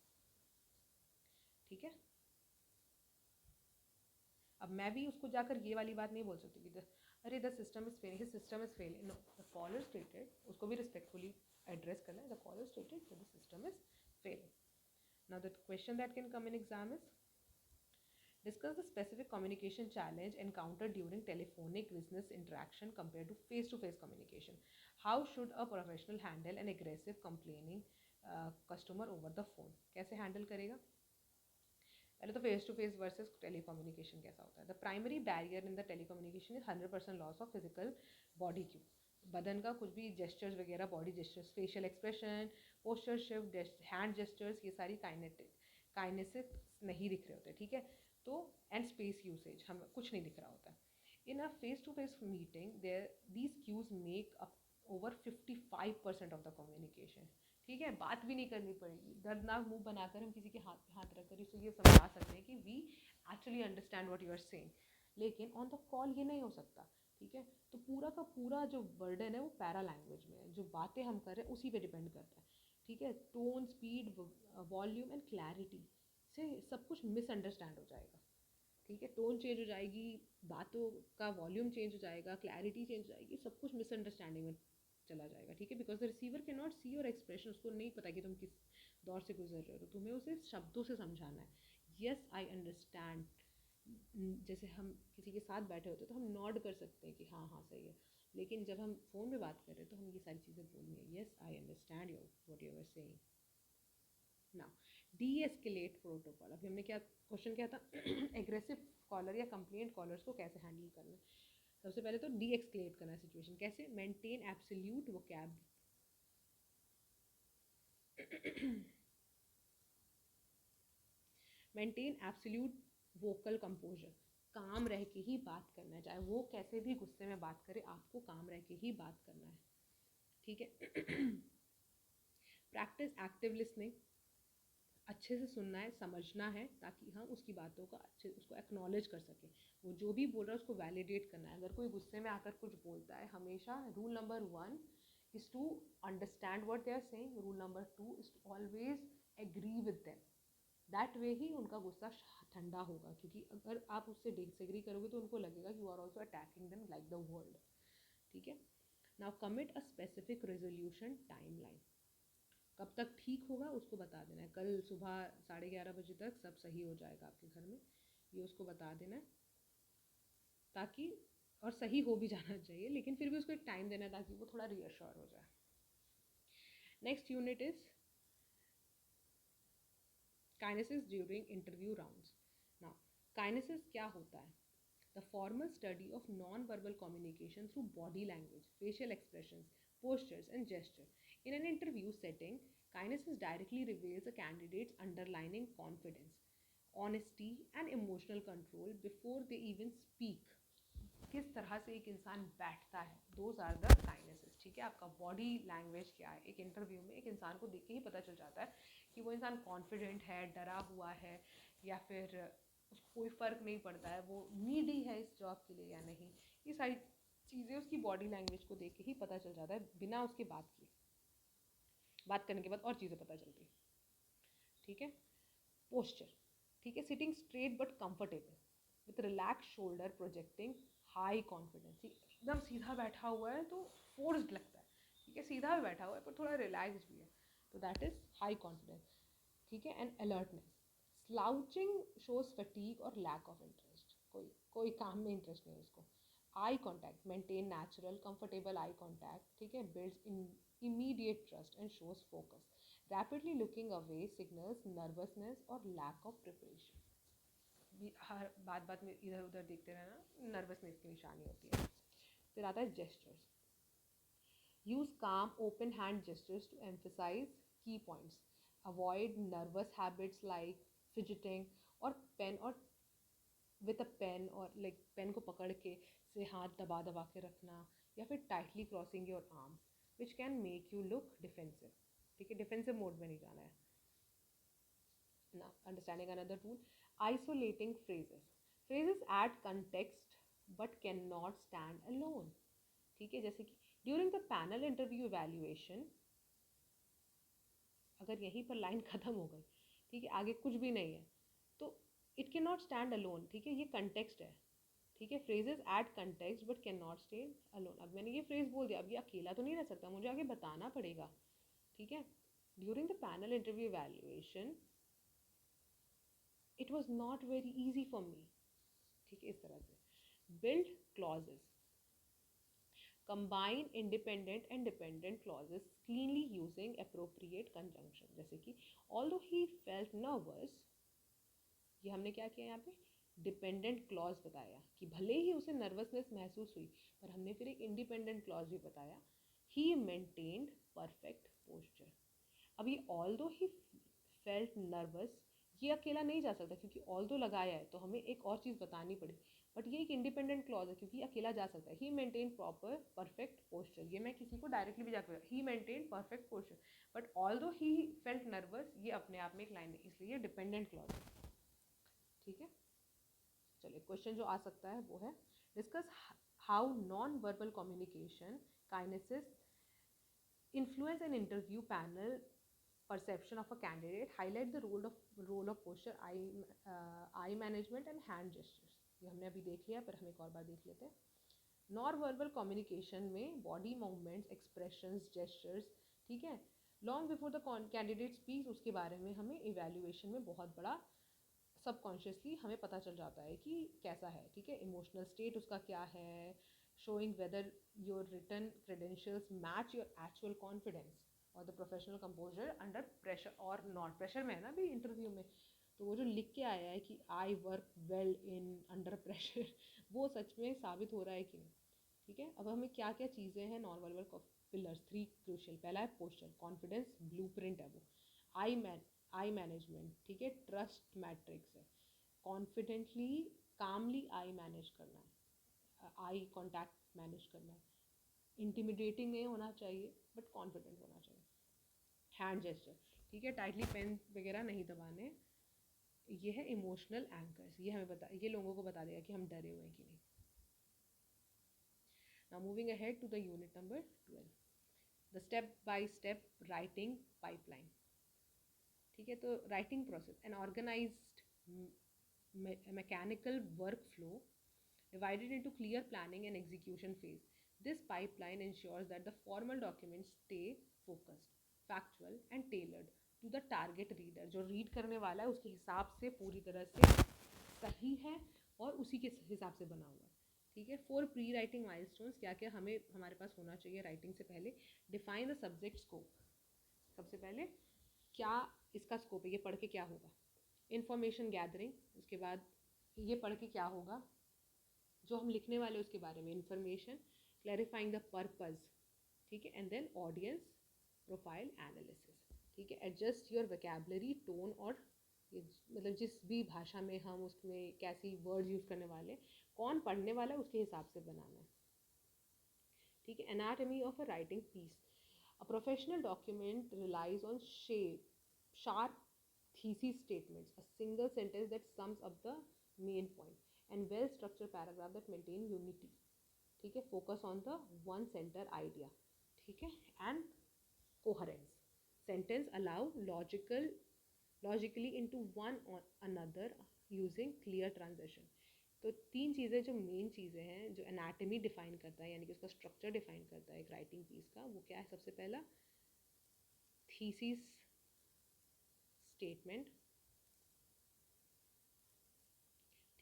ठीक है। अब मैं भी उसको जाकर ये वाली बात नहीं बोल सकती कि अरे the system is failing, his system is failing, no, the caller stated, उसको भी रिस्पेक्टफुली एड्रेस करना है, the caller stated that the system is failing. Now the question that can come in exam is, discuss the specific communication challenge encountered during telephonic business interaction compared to face-to-face communication. How should a professional handle an aggressive complaining customer over the phone? कैसे हैंडल करेगा? पहले तो face to face versus telecommunication कैसा होता है। The primary barrier in the telecommunication is 100% loss of physical body cue. बदन का कुछ भी जेस्चर्स वगैरह, body gestures, facial expression, posture shift, hand gestures, ये सारी काइनेसिक नहीं दिख रहे होते, ठीक है। तो एंड स्पेस यूसेज, हम कुछ नहीं दिख रहा होता। In a face to face meeting there these cues make up over 55% of the communication, ठीक है। बात भी नहीं करनी पड़ेगी, दर्दनाक मुंह बनाकर हम किसी के हाथ पे हाथ रखकर इसे ये समझा सकते हैं कि we actually understand what you are saying, लेकिन ऑन द कॉल ये नहीं हो सकता, ठीक है। तो पूरा का पूरा जो बर्डन है वो पैरा लैंग्वेज में है, जो बातें हम कर रहे हैं उसी पे डिपेंड करता है, ठीक है। Tone, speed, volume and clarity से सब कुछ मिसअंडरस्टैंड हो जाएगा, ठीक है। टोन चेंज हो जाएगी, बातों का वॉल्यूम चेंज हो जाएगा, क्लैरिटी चेंज हो जाएगी, सब कुछ मिसअंडरस्टैंडिंग में चला जाएगा, ठीक है। Because the receiver can not see your expression, उसको नहीं पता कि तुम किस दौर से गुजर रहे हो, तो तुम्हें उसे शब्दों से समझाना है। येस आई अंडरस्टैंड, जैसे हम किसी के साथ बैठे होते हैं तो हम नॉड कर सकते हैं कि हाँ हाँ सही है, लेकिन जब हम फ़ोन में बात कर रहे हैं तो हम ये सारी चीज़ें बोलनी है। Yes I understand your what you are saying. Now, deescalate protocol, अभी हमने क्या क्वेश्चन क्या था एग्रेसिव कॉलर या कंप्लेंट कॉलर्स को कैसे हैंडल करना है। सबसे पहले तो डी एक्सक्लेट करना है सिचुएशन। कैसे? Maintain absolute vocab maintain absolute vocal composer, काम रह के ही बात करना है, चाहे वो कैसे भी गुस्से में बात करे, आपको काम रह के ही बात करना है, ठीक है। प्रैक्टिस एक्टिव लिसनिंग, अच्छे से सुनना है, समझना है, ताकि हम उसकी बातों का अच्छे उसको एक्नॉलेज कर सकें। वो जो भी बोल रहा है उसको वैलिडेट करना है। अगर कोई गुस्से में आकर कुछ बोलता है, हमेशा rule number 1 is to understand what they are saying, rule number 2 is to always agree with them. That way ही उनका गुस्सा ठंडा होगा, क्योंकि अगर आप उससे डिसएग्री करोगे तो उनको लगेगा you are also attacking them like the world, ठीक है। Now commit a specific resolution timeline, कब तक ठीक होगा उसको बता देना है। कल सुबह 11:30 बजे तक सब सही हो जाएगा आपके घर में, ये उसको बता देना है, ताकि और सही हो भी जाना चाहिए, लेकिन फिर भी उसको एक टाइम देना है ताकि वो थोड़ा रीअश्योर हो जाए। Next unit is kinesis during interview rounds. Now kinesis क्या होता है? The formal study of non verbal communication through body language, facial expressions, postures and gesture. In an interview setting, kinesis directly reveals a candidate's underlying confidence, honesty and emotional control before they even speak. किस तरह से एक इंसान बैठता है, दोज आर द काइनेसिस, ठीक है। आपका बॉडी लैंग्वेज क्या है, एक इंटरव्यू में एक इंसान को देख के ही पता चल जाता है कि वो इंसान कॉन्फिडेंट है, डरा हुआ है, या फिर उसको कोई फ़र्क नहीं पड़ता है, वो नीडी है इस जॉब के लिए या नहीं। ये सारी चीज़ें उसकी बॉडी लैंग्वेज को देख के ही पता चल जाता है, बिना उसके बात किए। बात करने के बाद और चीज़ें पता चलती है, ठीक है। पोस्चर, ठीक है, sitting straight but comfortable with relax shoulder, projecting high confidence. एकदम सीधा बैठा हुआ है तो फोर्स्ड लगता है, ठीक है, सीधा भी बैठा हुआ है पर थोड़ा रिलैक्स भी है, तो दैट इज हाई कॉन्फिडेंस, ठीक है। And alertness, slouching shows fatigue और लैक ऑफ इंटरेस्ट, कोई काम में इंटरेस्ट नहीं है उसको। Eye contact, maintain natural comfortable eye contact, ठीक है, builds in immediate trust and shows focus. Rapidly looking away signals nervousness or lack of preparation. हर बात में इधर उधर देखते रहना नर्वसनेस की निशानी होती है। फिर आता है gestures. Use calm open hand gestures to emphasize key points, avoid nervous habits like fidgeting और पेन और विद अ पेन, और लाइक पेन को पकड़ के से हाथ दबा दबा के रखना, या फिर tightly crossing your arms which can make you look defensive, ठीक है, डिफेंसिव मोड में नहीं जाना है ना। Understanding another rule, isolating phrases add context but can not stand alone, ठीक है। जैसे कि during the panel interview evaluation, अगर यहीं पर लाइन ख़त्म हो गई, ठीक है, आगे कुछ भी नहीं है, तो it can not stand alone, ठीक है, ये कंटेक्स्ट है, ठीक है। Phrases add context but can not stay alone. अब मैंने ये फ्रेज बोल दिया, अब ये अकेला तो नहीं रह सकता, मुझे आगे बताना पड़ेगा, ठीक है। During the panel interview evaluation it was not very easy for me, ठीक है, इस तरह से। Build clauses, combine independent and dependent clauses cleanly using appropriate conjunction, जैसे कि although he felt nervous, ये हमने क्या किया यहाँ पे, डिपेंडेंट क्लॉज बताया कि भले ही उसे नर्वसनेस महसूस हुई, पर हमने फिर एक इंडिपेंडेंट क्लॉज भी बताया, ही मेंटेन्ड परफेक्ट पोस्चर। अब ये ऑल्दो ही फेल्ट नर्वस, ये अकेला नहीं जा सकता, क्योंकि ऑल्दो लगाया है तो हमें एक और चीज़ बतानी पड़ी, बट ये एक इंडिपेंडेंट क्लॉज है क्योंकि अकेला जा सकता है। He maintain proper perfect posture, ये मैं किसी को डायरेक्टली भी जाकर he maintain perfect posture, but although he felt nervous, ये अपने आप में एक लाइन है, इसलिए डिपेंडेंट क्लॉज है, ठीक है। चलिए क्वेश्चन जो आ सकता है वो है, discuss how non verbal communication kinesis influence an interview panel perception of a candidate, highlight the role of posture, eye management and hand gestures। ये हमने अभी देख लिया, पर हम एक और बार देख लेते हैं। नॉन वर्बल कम्युनिकेशन में बॉडी मूवमेंट्स, एक्सप्रेशंस, जेस्चर्स, ठीक है, long before the candidate speaks, उसके बारे में हमें इवैल्यूएशन में बहुत बड़ा सबकॉन्शियसली हमें पता चल जाता है कि कैसा है, ठीक है। इमोशनल स्टेट उसका क्या है, showing whether your written credentials match your actual confidence और the professional composure under pressure और नॉट। प्रेशर में है ना अभी इंटरव्यू में, तो वो जो लिख के आया है कि I work well in under pressure, वो सच में साबित हो रहा है कि नहीं। ठीक है, अब हमें क्या क्या चीज़ें हैं नॉन वर्बल पिलर्स, 3 क्रूशियल। पहला है पोस्चर, कॉन्फिडेंस ब्लूप्रिंट है वो। आई मैनेजमेंट, ठीक है, ट्रस्ट मैट्रिक्स है। कॉन्फिडेंटली कामली आई मैनेज करना है, आई कॉन्टैक्ट मैनेज करना है। इंटिमिडेटिंग नहीं होना चाहिए बट कॉन्फिडेंट होना चाहिए। हैंड जेस्चर, ठीक है, टाइटली पेन वगैरह नहीं दबाने। ये है इमोशनल एंकर्स, ये हमें ये लोगों को बता देगा कि हम डरे हुए हैं कि नहीं। Now moving ahead to the unit number 12, the step by step writing pipeline. ठीक है, तो writing process, an organized mechanical workflow divided into clear planning and execution phase. This pipeline ensures that the formal documents stay focused, factual and tailored to the target reader. जो रीड करने वाला है उसके हिसाब से पूरी तरह से सही है और उसी के हिसाब से बना हुआ है। ठीक है, 4 प्री राइटिंग माइलस्टोन्स, क्या क्या हमें हमारे पास होना चाहिए राइटिंग से पहले। डिफाइन द सब्जेक्ट स्कोप, सबसे पहले क्या इसका स्कोप है, ये पढ़ के क्या होगा। इन्फॉर्मेशन गैदरिंग, उसके बाद ये पढ़ के क्या होगा, जो हम लिखने वाले उसके बारे में इन्फॉर्मेशन। क्लैरिफाइंग द पर्पस, ठीक है, and then audience profile analysis. ठीक है, एडजस्ट योर वोकैबुलरी टोन, और मतलब जिस भी भाषा में हम उसमें कैसी वर्ड यूज़ करने वाले, कौन पढ़ने वाला है उसके हिसाब से बनाना है। ठीक है, anatomy of a writing piece, a professional document relies on sharp thesis statements, a single sentence that sums up the main point, and well structured paragraph that maintain unity. ठीक है, focus on the one center idea. ठीक है, and coherence. Sentence allow logically into one or another using clear transition. तो 3 चीज़ें जो मेन चीज़ें हैं जो एनाटमी डिफाइन करता है, यानी कि उसका स्ट्रक्चर डिफाइन करता है एक राइटिंग पीस का, वो क्या है। सबसे पहला थीसिस स्टेटमेंट,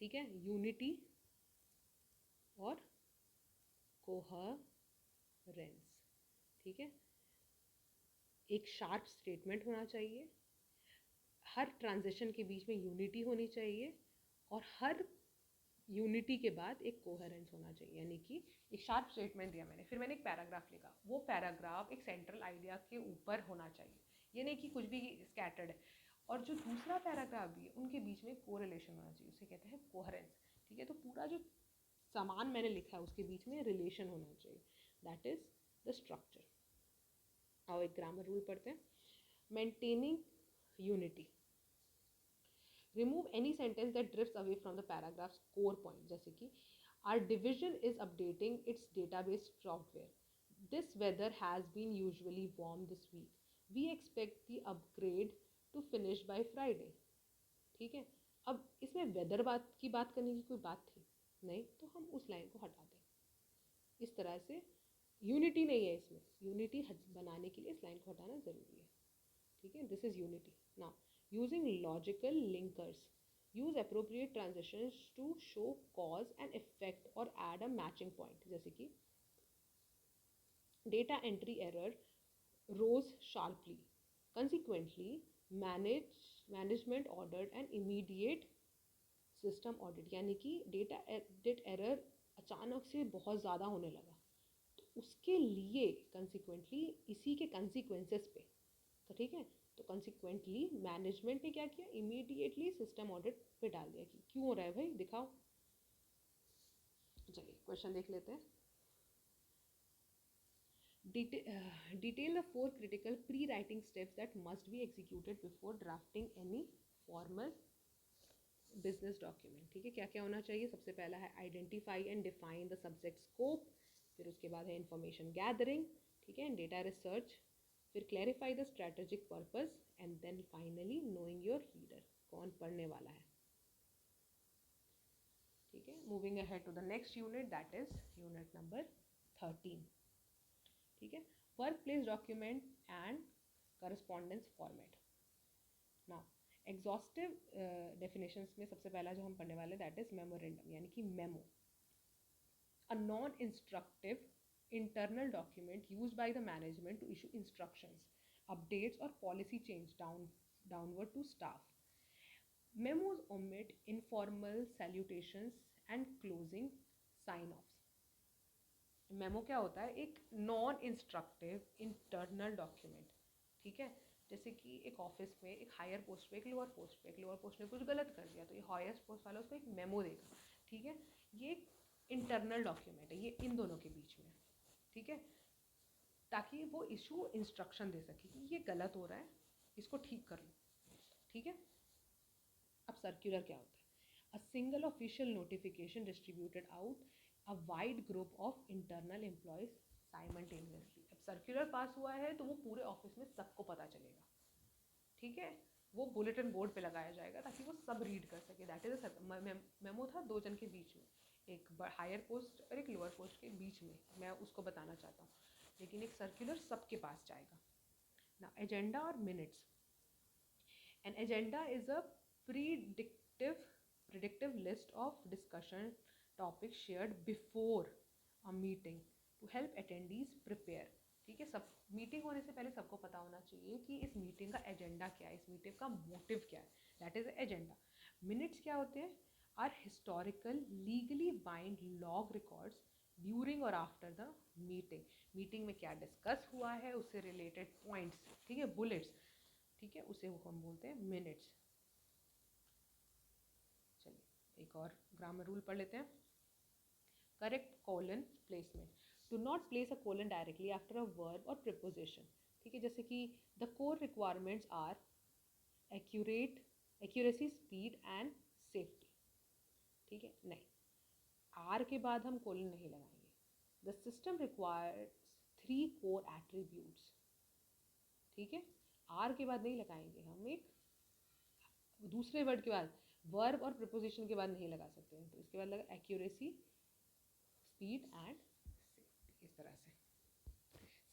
ठीक है, यूनिटी और कोहेरेंस। ठीक है, एक शार्प स्टेटमेंट होना चाहिए, हर ट्रांजिशन के बीच में यूनिटी होनी चाहिए, और हर यूनिटी के बाद एक कोहेरेंस होना चाहिए। यानी कि एक शार्प स्टेटमेंट दिया मैंने, फिर मैंने एक पैराग्राफ लिखा, वो पैराग्राफ एक सेंट्रल आइडिया के ऊपर होना चाहिए, ये नहीं कि कुछ भी स्कैटर्ड है। और जो दूसरा पैराग्राफ भी है उनके बीच में कोरिलेशन होना चाहिए, उसे कहते हैं कोहेरेंस। ठीक है, तो पूरा जो सामान मैंने लिखा है उसके बीच में रिलेशन होना चाहिए, दैट इज द स्ट्रक्चर। और एक ग्रामर रूल पढ़ते हैं, maintaining unity, remove any sentence that drifts away from the paragraph's core point. जैसे कि our division is updating its database software, this weather has been usually warm this week, we expect the upgrade to finish by Friday. ठीक है, अब इसमें वेदर की बात करने की कोई बात थी नहीं, तो हम उस लाइन को हटा दें। इस तरह से यूनिटी नहीं है इसमें, यूनिटी बनाने के लिए इस लाइन को हटाना ज़रूरी है। ठीक है, this is unity. Now using logical linkers, use appropriate transitions to show cause and effect और एड अ मैचिंग पॉइंट। जैसे कि data entry error rose sharply, consequently management ordered an immediate system audit, यानी कि डेटा एडिट एरर अचानक से बहुत ज़्यादा होने लगा, तो उसके लिए कंसिक्वेंटली इसी के कंसिक्वेंसेस पे, तो ठीक है, तो कंसिक्वेंटली मैनेजमेंट ने क्या किया, इमीडिएटली सिस्टम ऑडिट पे डाल दिया कि क्यों हो रहा है भाई, दिखाओ। चलिए क्वेश्चन देख लेते हैं। Detail the 4 critical pre-writing steps that must be executed before drafting any formal business document. ठीक है, क्या क्या होना चाहिए। सबसे पहला है identify and define the subject scope, फिर उसके बाद है information gathering, ठीक है, data research, फिर clarify the strategic purpose, and then finally knowing your reader, कौन पढ़ने वाला है। ठीक है, moving ahead to the next unit, that is unit number 13। ठीक है, work place document and correspondence format. Now exhaustive definitions में सबसे पहला जो हम पढ़ने वाले दैट इज मेमोरेंडम, यानी कि memo, a non instructive internal document use by the management to issue instructions, updates और policy change downward to staff. Memos omit informal salutations and closing sign offs. Memo क्या होता है? एक नॉन इंस्ट्रक्टिव इंटरनल डॉक्यूमेंट, ठीक है। जैसे कि एक ऑफिस में एक हायर पोस्ट पे, एक लोअर पोस्ट पे, एक लोअर पोस्ट ने कुछ गलत कर दिया तो ये हायर पोस्ट वाला उसको एक मेमो देगा, ठीक है। ये एक इंटरनल डॉक्यूमेंट है, ये इन दोनों के बीच में, ठीक है, ताकि वो इशू इंस्ट्रक्शन दे सके कि ये गलत हो रहा है, इसको ठीक कर लो, ठीक है। अब सर्क्यूलर क्या होता है? A single official notification distributed out a wide group of internal employees simultaneously. अब सर्क्यूलर पास हुआ है तो वो पूरे ऑफिस में सबको पता चलेगा, ठीक है। वो बुलेटिन बोर्ड पे लगाया जाएगा ताकि वो सब रीड कर सके। दैट इज मेमो था दो जन के बीच में, एक हायर पोस्ट और एक लोअर पोस्ट के बीच में, मैं उसको बताना चाहता हूँ, लेकिन एक सर्क्यूलर सबके पास जाएगा ना। एजेंडा और minutes. An agenda is a predictive list of discussion topics shared before a meeting to help attendees prepare, ठीक है। सब मीटिंग होने से पहले सबको पता होना चाहिए कि इस मीटिंग का एजेंडा क्या है, इस मीटिंग का मोटिव क्या है, दैट इज एजेंडा। मिनट्स क्या होते हैं? Are historical legally bind log records during और आफ्टर द मीटिंग। मीटिंग में क्या डिस्कस हुआ है उससे रिलेटेड पॉइंट्स, ठीक है, बुलेट्स, ठीक है, उसे हम बोलते हैं मिनट्स। चलिए एक और ग्रामर रूल पढ़ लेते हैं। Correct colon placement. Do not place a colon directly after a verb और प्रिपोजिशन, ठीक है। जैसे कि the core requirements are accuracy, speed and safety, ठीक है, नहीं, आर के बाद हम कोलन नहीं लगाएंगे। The system requires 3 core attributes, ठीक है, आर के बाद नहीं लगाएंगे हम, एक दूसरे वर्ड के बाद, वर्ब और प्रिपोजिशन के बाद नहीं लगा सकते हैं, तो इसके बाद लगा एक्यूरेसी, स्पीड एंड सेफ्टी, इस तरह से।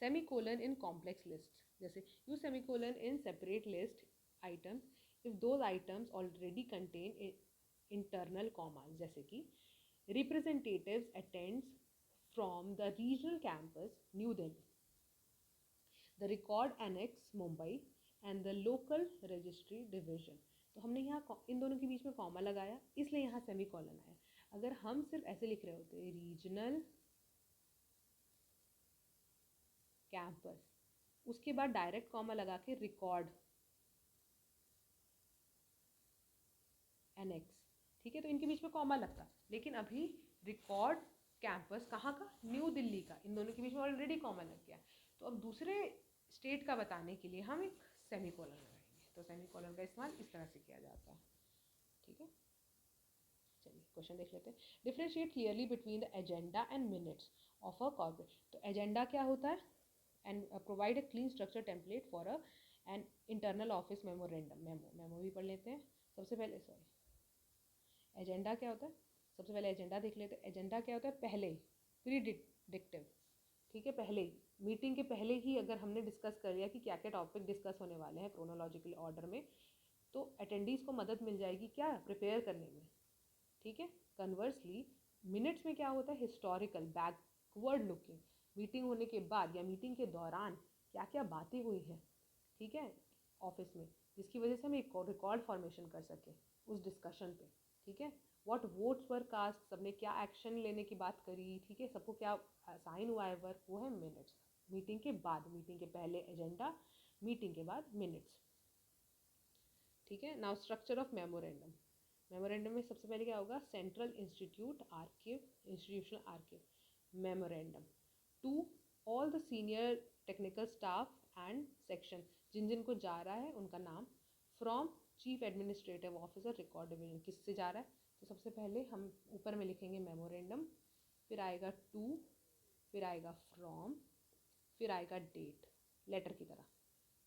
सेमीकोलन इन कॉम्प्लेक्स लिस्ट, जैसे use semicolon in separate list items if those items already contain internal commas, जैसे कि representatives attends from the regional campus new Delhi, the record annex Mumbai and the local registry division. तो हमने यहाँ इन दोनों के बीच में कॉमा लगाया, इसलिए यहाँ सेमी कॉलन आया। अगर हम सिर्फ ऐसे लिख रहे होते रीजनल कैंपस, उसके बाद डायरेक्ट कॉमा लगा के रिकॉर्ड एनेक्स, ठीक है, तो इनके बीच में कॉमा लगता, लेकिन अभी रिकॉर्ड कैंपस कहाँ का? न्यू दिल्ली का, इन दोनों के बीच में ऑलरेडी कॉमा लग गया। तो अब दूसरे स्टेट का बताने के लिए हम एक सेमीकोलन लगाएंगे, तो सेमीकोलन का इस्तेमाल इस तरह से किया जाता है, ठीक है। चलिए क्वेश्चन देख लेते हैं। Differentiate clearly between the agenda and minutes of a corporate. तो एजेंडा क्या होता है? And provide a clean structure template for a an internal office memorandum. Memo भी पढ़ लेते हैं। सबसे पहले एजेंडा क्या होता है? सबसे पहले एजेंडा देख लेते हैं। एजेंडा क्या होता है? पहले ही, प्रीडिक्टिव, ठीक है, पहले ही, मीटिंग के पहले ही अगर हमने डिस्कस कर लिया कि क्या क्या टॉपिक डिस्कस होने वाले हैं क्रोनोलॉजिकल ऑर्डर में, तो अटेंडीज को मदद मिल जाएगी क्या? प्रिपेयर करने में, ठीक है। कन्वर्सली मिनट्स में क्या होता है? हिस्टोरिकल, बैकवर्ड लुकिंग, मीटिंग होने के बाद या मीटिंग के दौरान क्या क्या बातें हुई हैं, ठीक है, ऑफिस में, जिसकी वजह से हम एक रिकॉर्ड फॉर्मेशन कर सकें उस डिस्कशन पे, ठीक है। व्हाट वोट्स वर कास्ट, सबने क्या एक्शन लेने की बात करी, ठीक है, सबको क्या साइन हुआ है वर्क, वो है मिनट्स। मीटिंग के बाद, मीटिंग के पहले एजेंडा, मीटिंग के बाद मिनट्स, ठीक है। Now structure of memorandum. Memorandum में सबसे पहले क्या होगा? Central institute archive, institutional archive, memorandum to all the senior technical staff and section, जिन जिन को जा रहा है उनका नाम, from chief administrative officer record division, किससे जा रहा है? तो सबसे पहले हम ऊपर में लिखेंगे मेमोरेंडम, फिर आएगा टू, फिर आएगा फ्रॉम, फिर आएगा डेट, लेटर की तरह,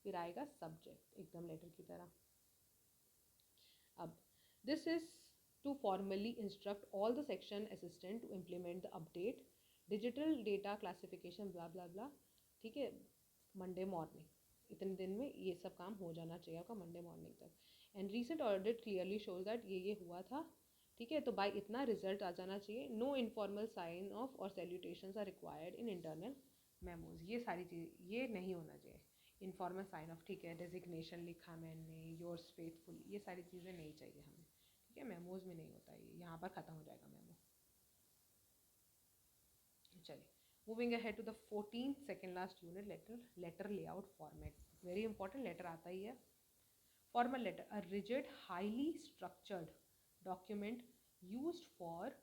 फिर आएगा सब्जेक्ट, एकदम लेटर की तरह। अब this is to formally instruct all the section assistant to implement the update digital data classification blah blah blah, ठीक है, मंडे मॉर्निंग, इतने दिन में ये सब काम हो जाना चाहिए आपका मंडे मॉर्निंग तक। And recent audit clearly shows that ये हुआ था, ठीक है, तो बाय इतना रिजल्ट आ जाना चाहिए। नो इनफॉर्मल साइन ऑफ और salutations are required in internal memos, ये सारी चीज़ ये नहीं होना चाहिए। इनफॉर्मल साइन ऑफ, ठीक है, डेजिग्नेशन लिखा मैंने, योर्स फेथफुल, ये सारी चीज़ें नहीं चाहिए हमें, ठीक है, मेमोज में नहीं होता, ये यहाँ पर ख़त्म हो जाएगा memo. Moving ahead to the 14th, second last unit, letter layout format. Very important, letter आता ही है. Formal letter, a rigid, highly structured document used for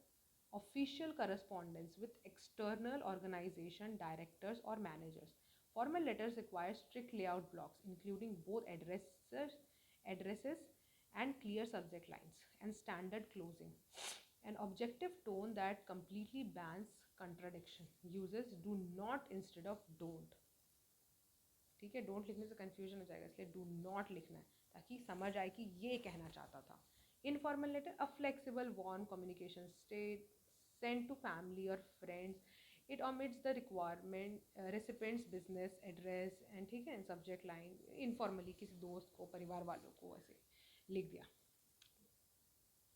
official correspondence with external organization, directors or managers. Formal letters require strict layout blocks, including both addresses and clear subject lines and standard closing. An objective tone that completely bans contradiction. Uses do not instead of don't. ठीक है, डोंट लिखने से कन्फ्यूजन हो जाएगा, इसलिए डू नॉट लिखना है ताकि समझ आए कि ये कहना चाहता था. Informal letter, a flexible warm communication state send to family और friends. It omits the requirement recipients business address and ठीक है सब्जेक्ट लाइन. इनफॉर्मली किसी दोस्त को, परिवार वालों को ऐसे लिख दिया.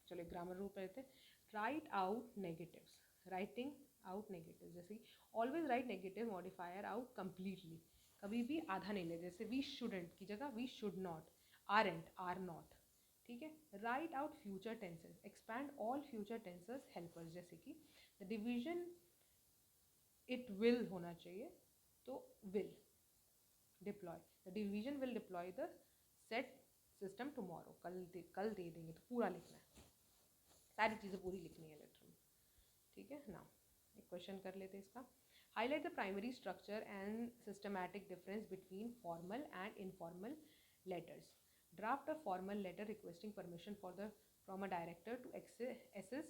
चलो एक ग्रामर रूल रहते हैं. Write out negatives. Writing out negative, जैसे always write negative modifier out completely. कभी भी आधा नहीं ले, जैसे वी शुडेंट की जगह we should not, aren't, are not. ठीक है. Write out future tenses. Expand all future tenses helpers, जैसे कि द डिवीजन इट विल होना चाहिए तो will. Deploy, the division will deploy the set system tomorrow. कल दे देंगे, तो पूरा लिखना है, सारी चीज़ें पूरी लिखनी है लेटर में. ठीक है ना. एक क्वेश्चन कर लेते हैं इसका. Highlight the primary structure and systematic difference between formal and informal letters. Draft a formal letter requesting permission from a director to access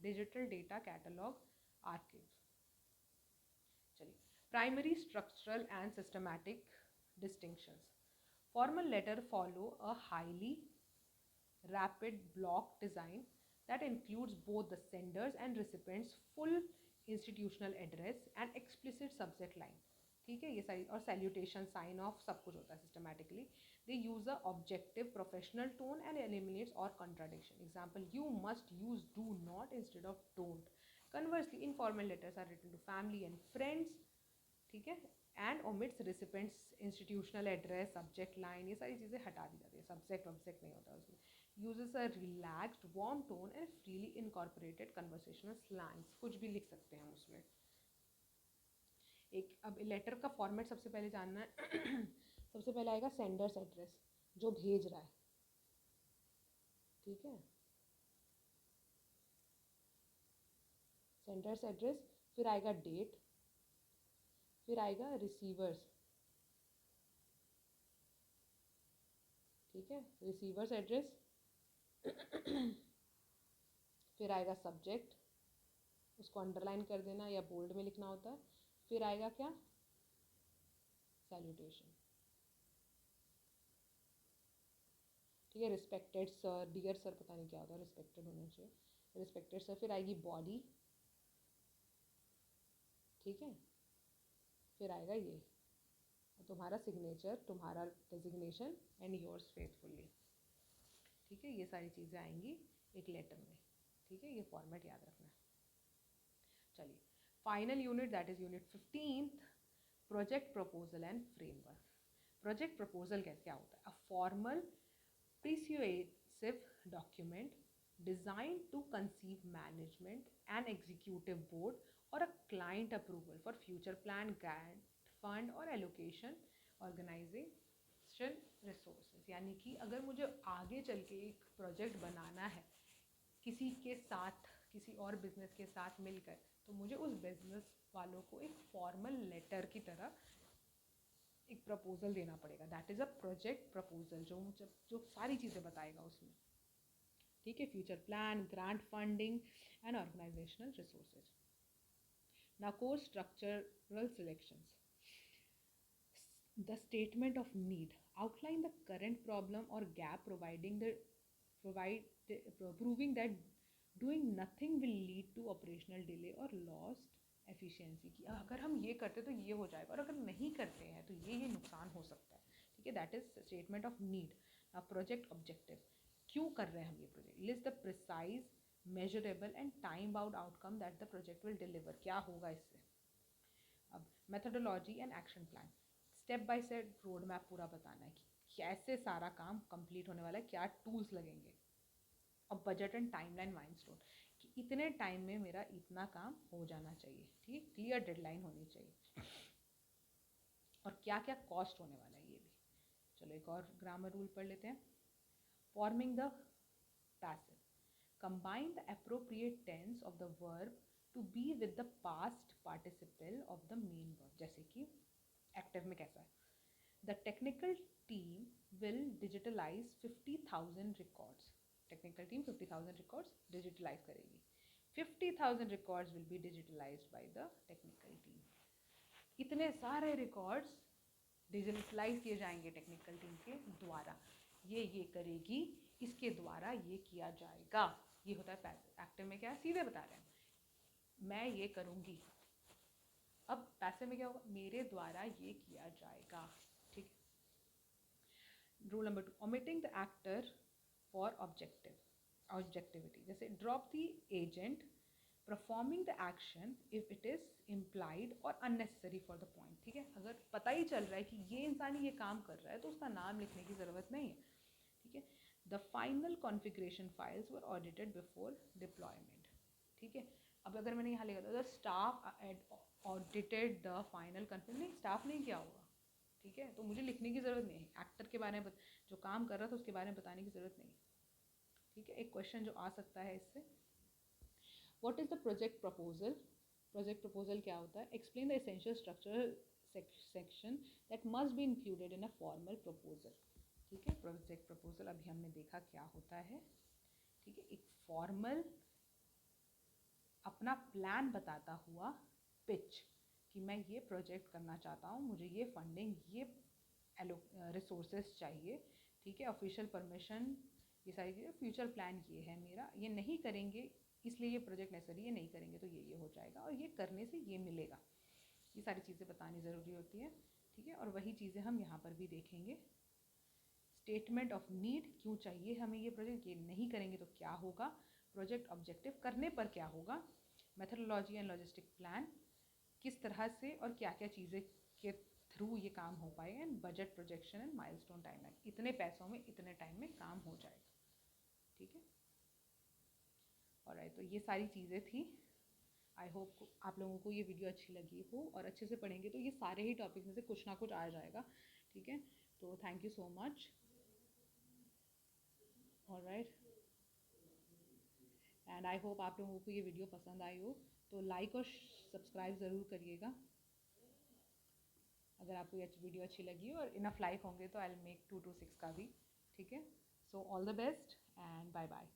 digital data catalog archives. चलिए, primary structural and systematic distinctions. Formal letter follow a highly rapid block design that includes both the sender's and recipient's full institutional address and explicit subject line. ठीक है, ये सारी और salutation sign off सब कुछ होता है systematically. They use a objective professional tone and eliminates all contradiction. Example, you must use do not instead of don't. Conversely, informal letters are written to family and friends. ठीक है, and omits recipient's institutional address, subject line, ये सारी चीज़ें हटा दी जाती है. subject object नहीं होता उसमें. Uses a relaxed, warm tone and freely incorporated conversational slangs. कुछ भी लिख सकते हैं हम उसमें. एक अब लेटर का फॉर्मेट सबसे पहले जानना है. सबसे पहले आएगा सेंडर्स एड्रेस, जो भेज रहा है. ठीक है, सेंडर्स एड्रेस. फिर आएगा डेट. फिर आएगा रिसीवर्स. ठीक है, रिसीवर्स एड्रेस. फिर आएगा सब्जेक्ट, उसको अंडरलाइन कर देना या बोल्ड में लिखना होता है. फिर आएगा क्या, सैल्यूटेशन. ठीक है, रिस्पेक्टेड सर, डियर सर पता नहीं क्या होता है, रिस्पेक्टेड होना चाहिए, रिस्पेक्टेड सर. फिर आएगी बॉडी. ठीक है, फिर आएगा ये तुम्हारा सिग्नेचर, तुम्हारा डेजिग्नेशन एंड योर्स फेथफुल्ली. ठीक है, ये सारी चीज़ें आएंगी एक लेटर में. ठीक है, ये फॉर्मेट याद रखना है. चलिए, final unit that is unit 15th, project proposal and framework. Project proposal क्या होता है? A formal persuasive document designed to conceive management and executive board or a client approval for future plan, grant, fund or allocation organization resources. यानी कि अगर मुझे आगे चल के एक प्रोजेक्ट बनाना है किसी के साथ, किसी और बिजनेस के साथ मिलकर, तो मुझे उस बिजनेस वालों को एक फॉर्मल लेटर की तरह एक प्रपोजल देना पड़ेगा. That is a project proposal, जो सारी चीज़ें बताएगा उसमें. ठीक है, future plan, grant funding and organizational resources. Now core structural selections. The statement of need outline the current problem और gap proving that doing nothing will lead to operational delay or lost efficiency की. अगर हम ये करते तो ये हो जाएगा, और अगर नहीं करते हैं तो ये नुकसान हो सकता है. ठीक है, that is statement of need. Project objective, क्यों कर रहे हैं हम ये project. List the precise, measurable and time bound outcome that the project will deliver. क्या होगा इससे. अब methodology and action plan, step by step road map पूरा बताना है कि कैसे सारा काम कंप्लीट होने वाला है, क्या टूल्स लगेंगे. अब बजट एंड टाइमलाइन माइलस्टोन, कि इतने टाइम में मेरा इतना काम हो जाना चाहिए, ठीक, क्लियर डेडलाइन होनी चाहिए, और क्या क्या कॉस्ट होने वाला है ये भी। चलो एक और ग्रामर रूल पढ़ लेते हैं। Forming the passive, combine the appropriate tense of the verb to be with the past participle of the main verb। जैसे कि एक्टिव में कैसा है, the technical team will digitalize 50,000 records। Technical team 50,000 records digitalize करेगी। 50,000 records will be digitalized by the technical team. इतने सारे रिकॉर्ड्स डिजिटलाइज किए जाएंगे टेक्निकल टीम के द्वारा, ये करेगी, इसके द्वारा ये किया जाएगा। ये होता है पैसिव। एक्टिव में क्या है, सीधे बता रहे हैं, मैं ये करूँगी। अब पैसिव में क्या होगा, मेरे द्वारा ये किया जाएगा, ठीक है। Rule number 2, omitting the actor for objectivity. जैसे drop the agent performing the action if it is implied और अननेसेसरी फॉर द पॉइंट, ठीक है। अगर पता ही चल रहा है कि ये इंसान ये काम कर रहा है तो उसका नाम लिखने की ज़रूरत नहीं है, ठीक है। The final configuration files were audited before deployment, ठीक है। अब अगर मैंने यहाँ लिखा था the staff audited the final configuration, नहीं, स्टाफ नहीं किया होगा, ठीक है, तो मुझे लिखने की ज़रूरत नहीं है। एक्टर के बारे में जो काम कर रहा था उसके बारे में बताने की ज़रूरत नहीं, ठीक है। एक क्वेश्चन जो आ सकता है इससे, what is the project proposal. Project proposal क्या होता है, explain the essential structural section that must be included in a formal proposal, ठीक है। प्रोजेक्ट प्रपोजल अभी हमने देखा क्या होता है, ठीक है, एक फॉर्मल अपना प्लान बताता हुआ पिच कि मैं ये प्रोजेक्ट करना चाहता हूँ, मुझे ये फंडिंग, ये रिसोर्सेज चाहिए, ठीक है, ऑफिशियल परमिशन, ये सारी चीज़ें, फ्यूचर प्लान ये है मेरा, ये नहीं करेंगे इसलिए ये प्रोजेक्ट नेसेसरी, ये नहीं करेंगे तो ये हो जाएगा, और ये करने से ये मिलेगा। ये सारी चीज़ें बतानी ज़रूरी होती है, ठीक है। और वही चीज़ें हम यहाँ पर भी देखेंगे। स्टेटमेंट ऑफ नीड, क्यों चाहिए हमें ये प्रोजेक्ट, ये नहीं करेंगे तो क्या होगा, प्रोजेक्ट ऑब्जेक्टिव, करने पर क्या होगा, मेथडोलॉजी एंड लॉजिस्टिक प्लान, किस तरह से और क्या क्या चीज़ें के थ्रू ये काम हो पाएगा, and budget projection and milestone timeline, इतने पैसों में इतने टाइम में काम हो जाएगा, ठीक है। ऑलराइट, तो ये सारी चीज़ें थी। आई होप आप लोगों को ये वीडियो अच्छी लगी हो, और अच्छे से पढ़ेंगे तो ये सारे ही टॉपिक में से कुछ ना कुछ आ जाएगा, ठीक है। तो thank you so much. Alright, and I hope आप लोगों को ये वीडियो पसंद आई हो, तो लाइक और सब्सक्राइब ज़रूर करिएगा अगर आपको ये वीडियो अच्छी लगी, और इनफ लाइक होंगे तो आई विल मेक 2 to 6 का भी, ठीक है। So all the best and bye bye.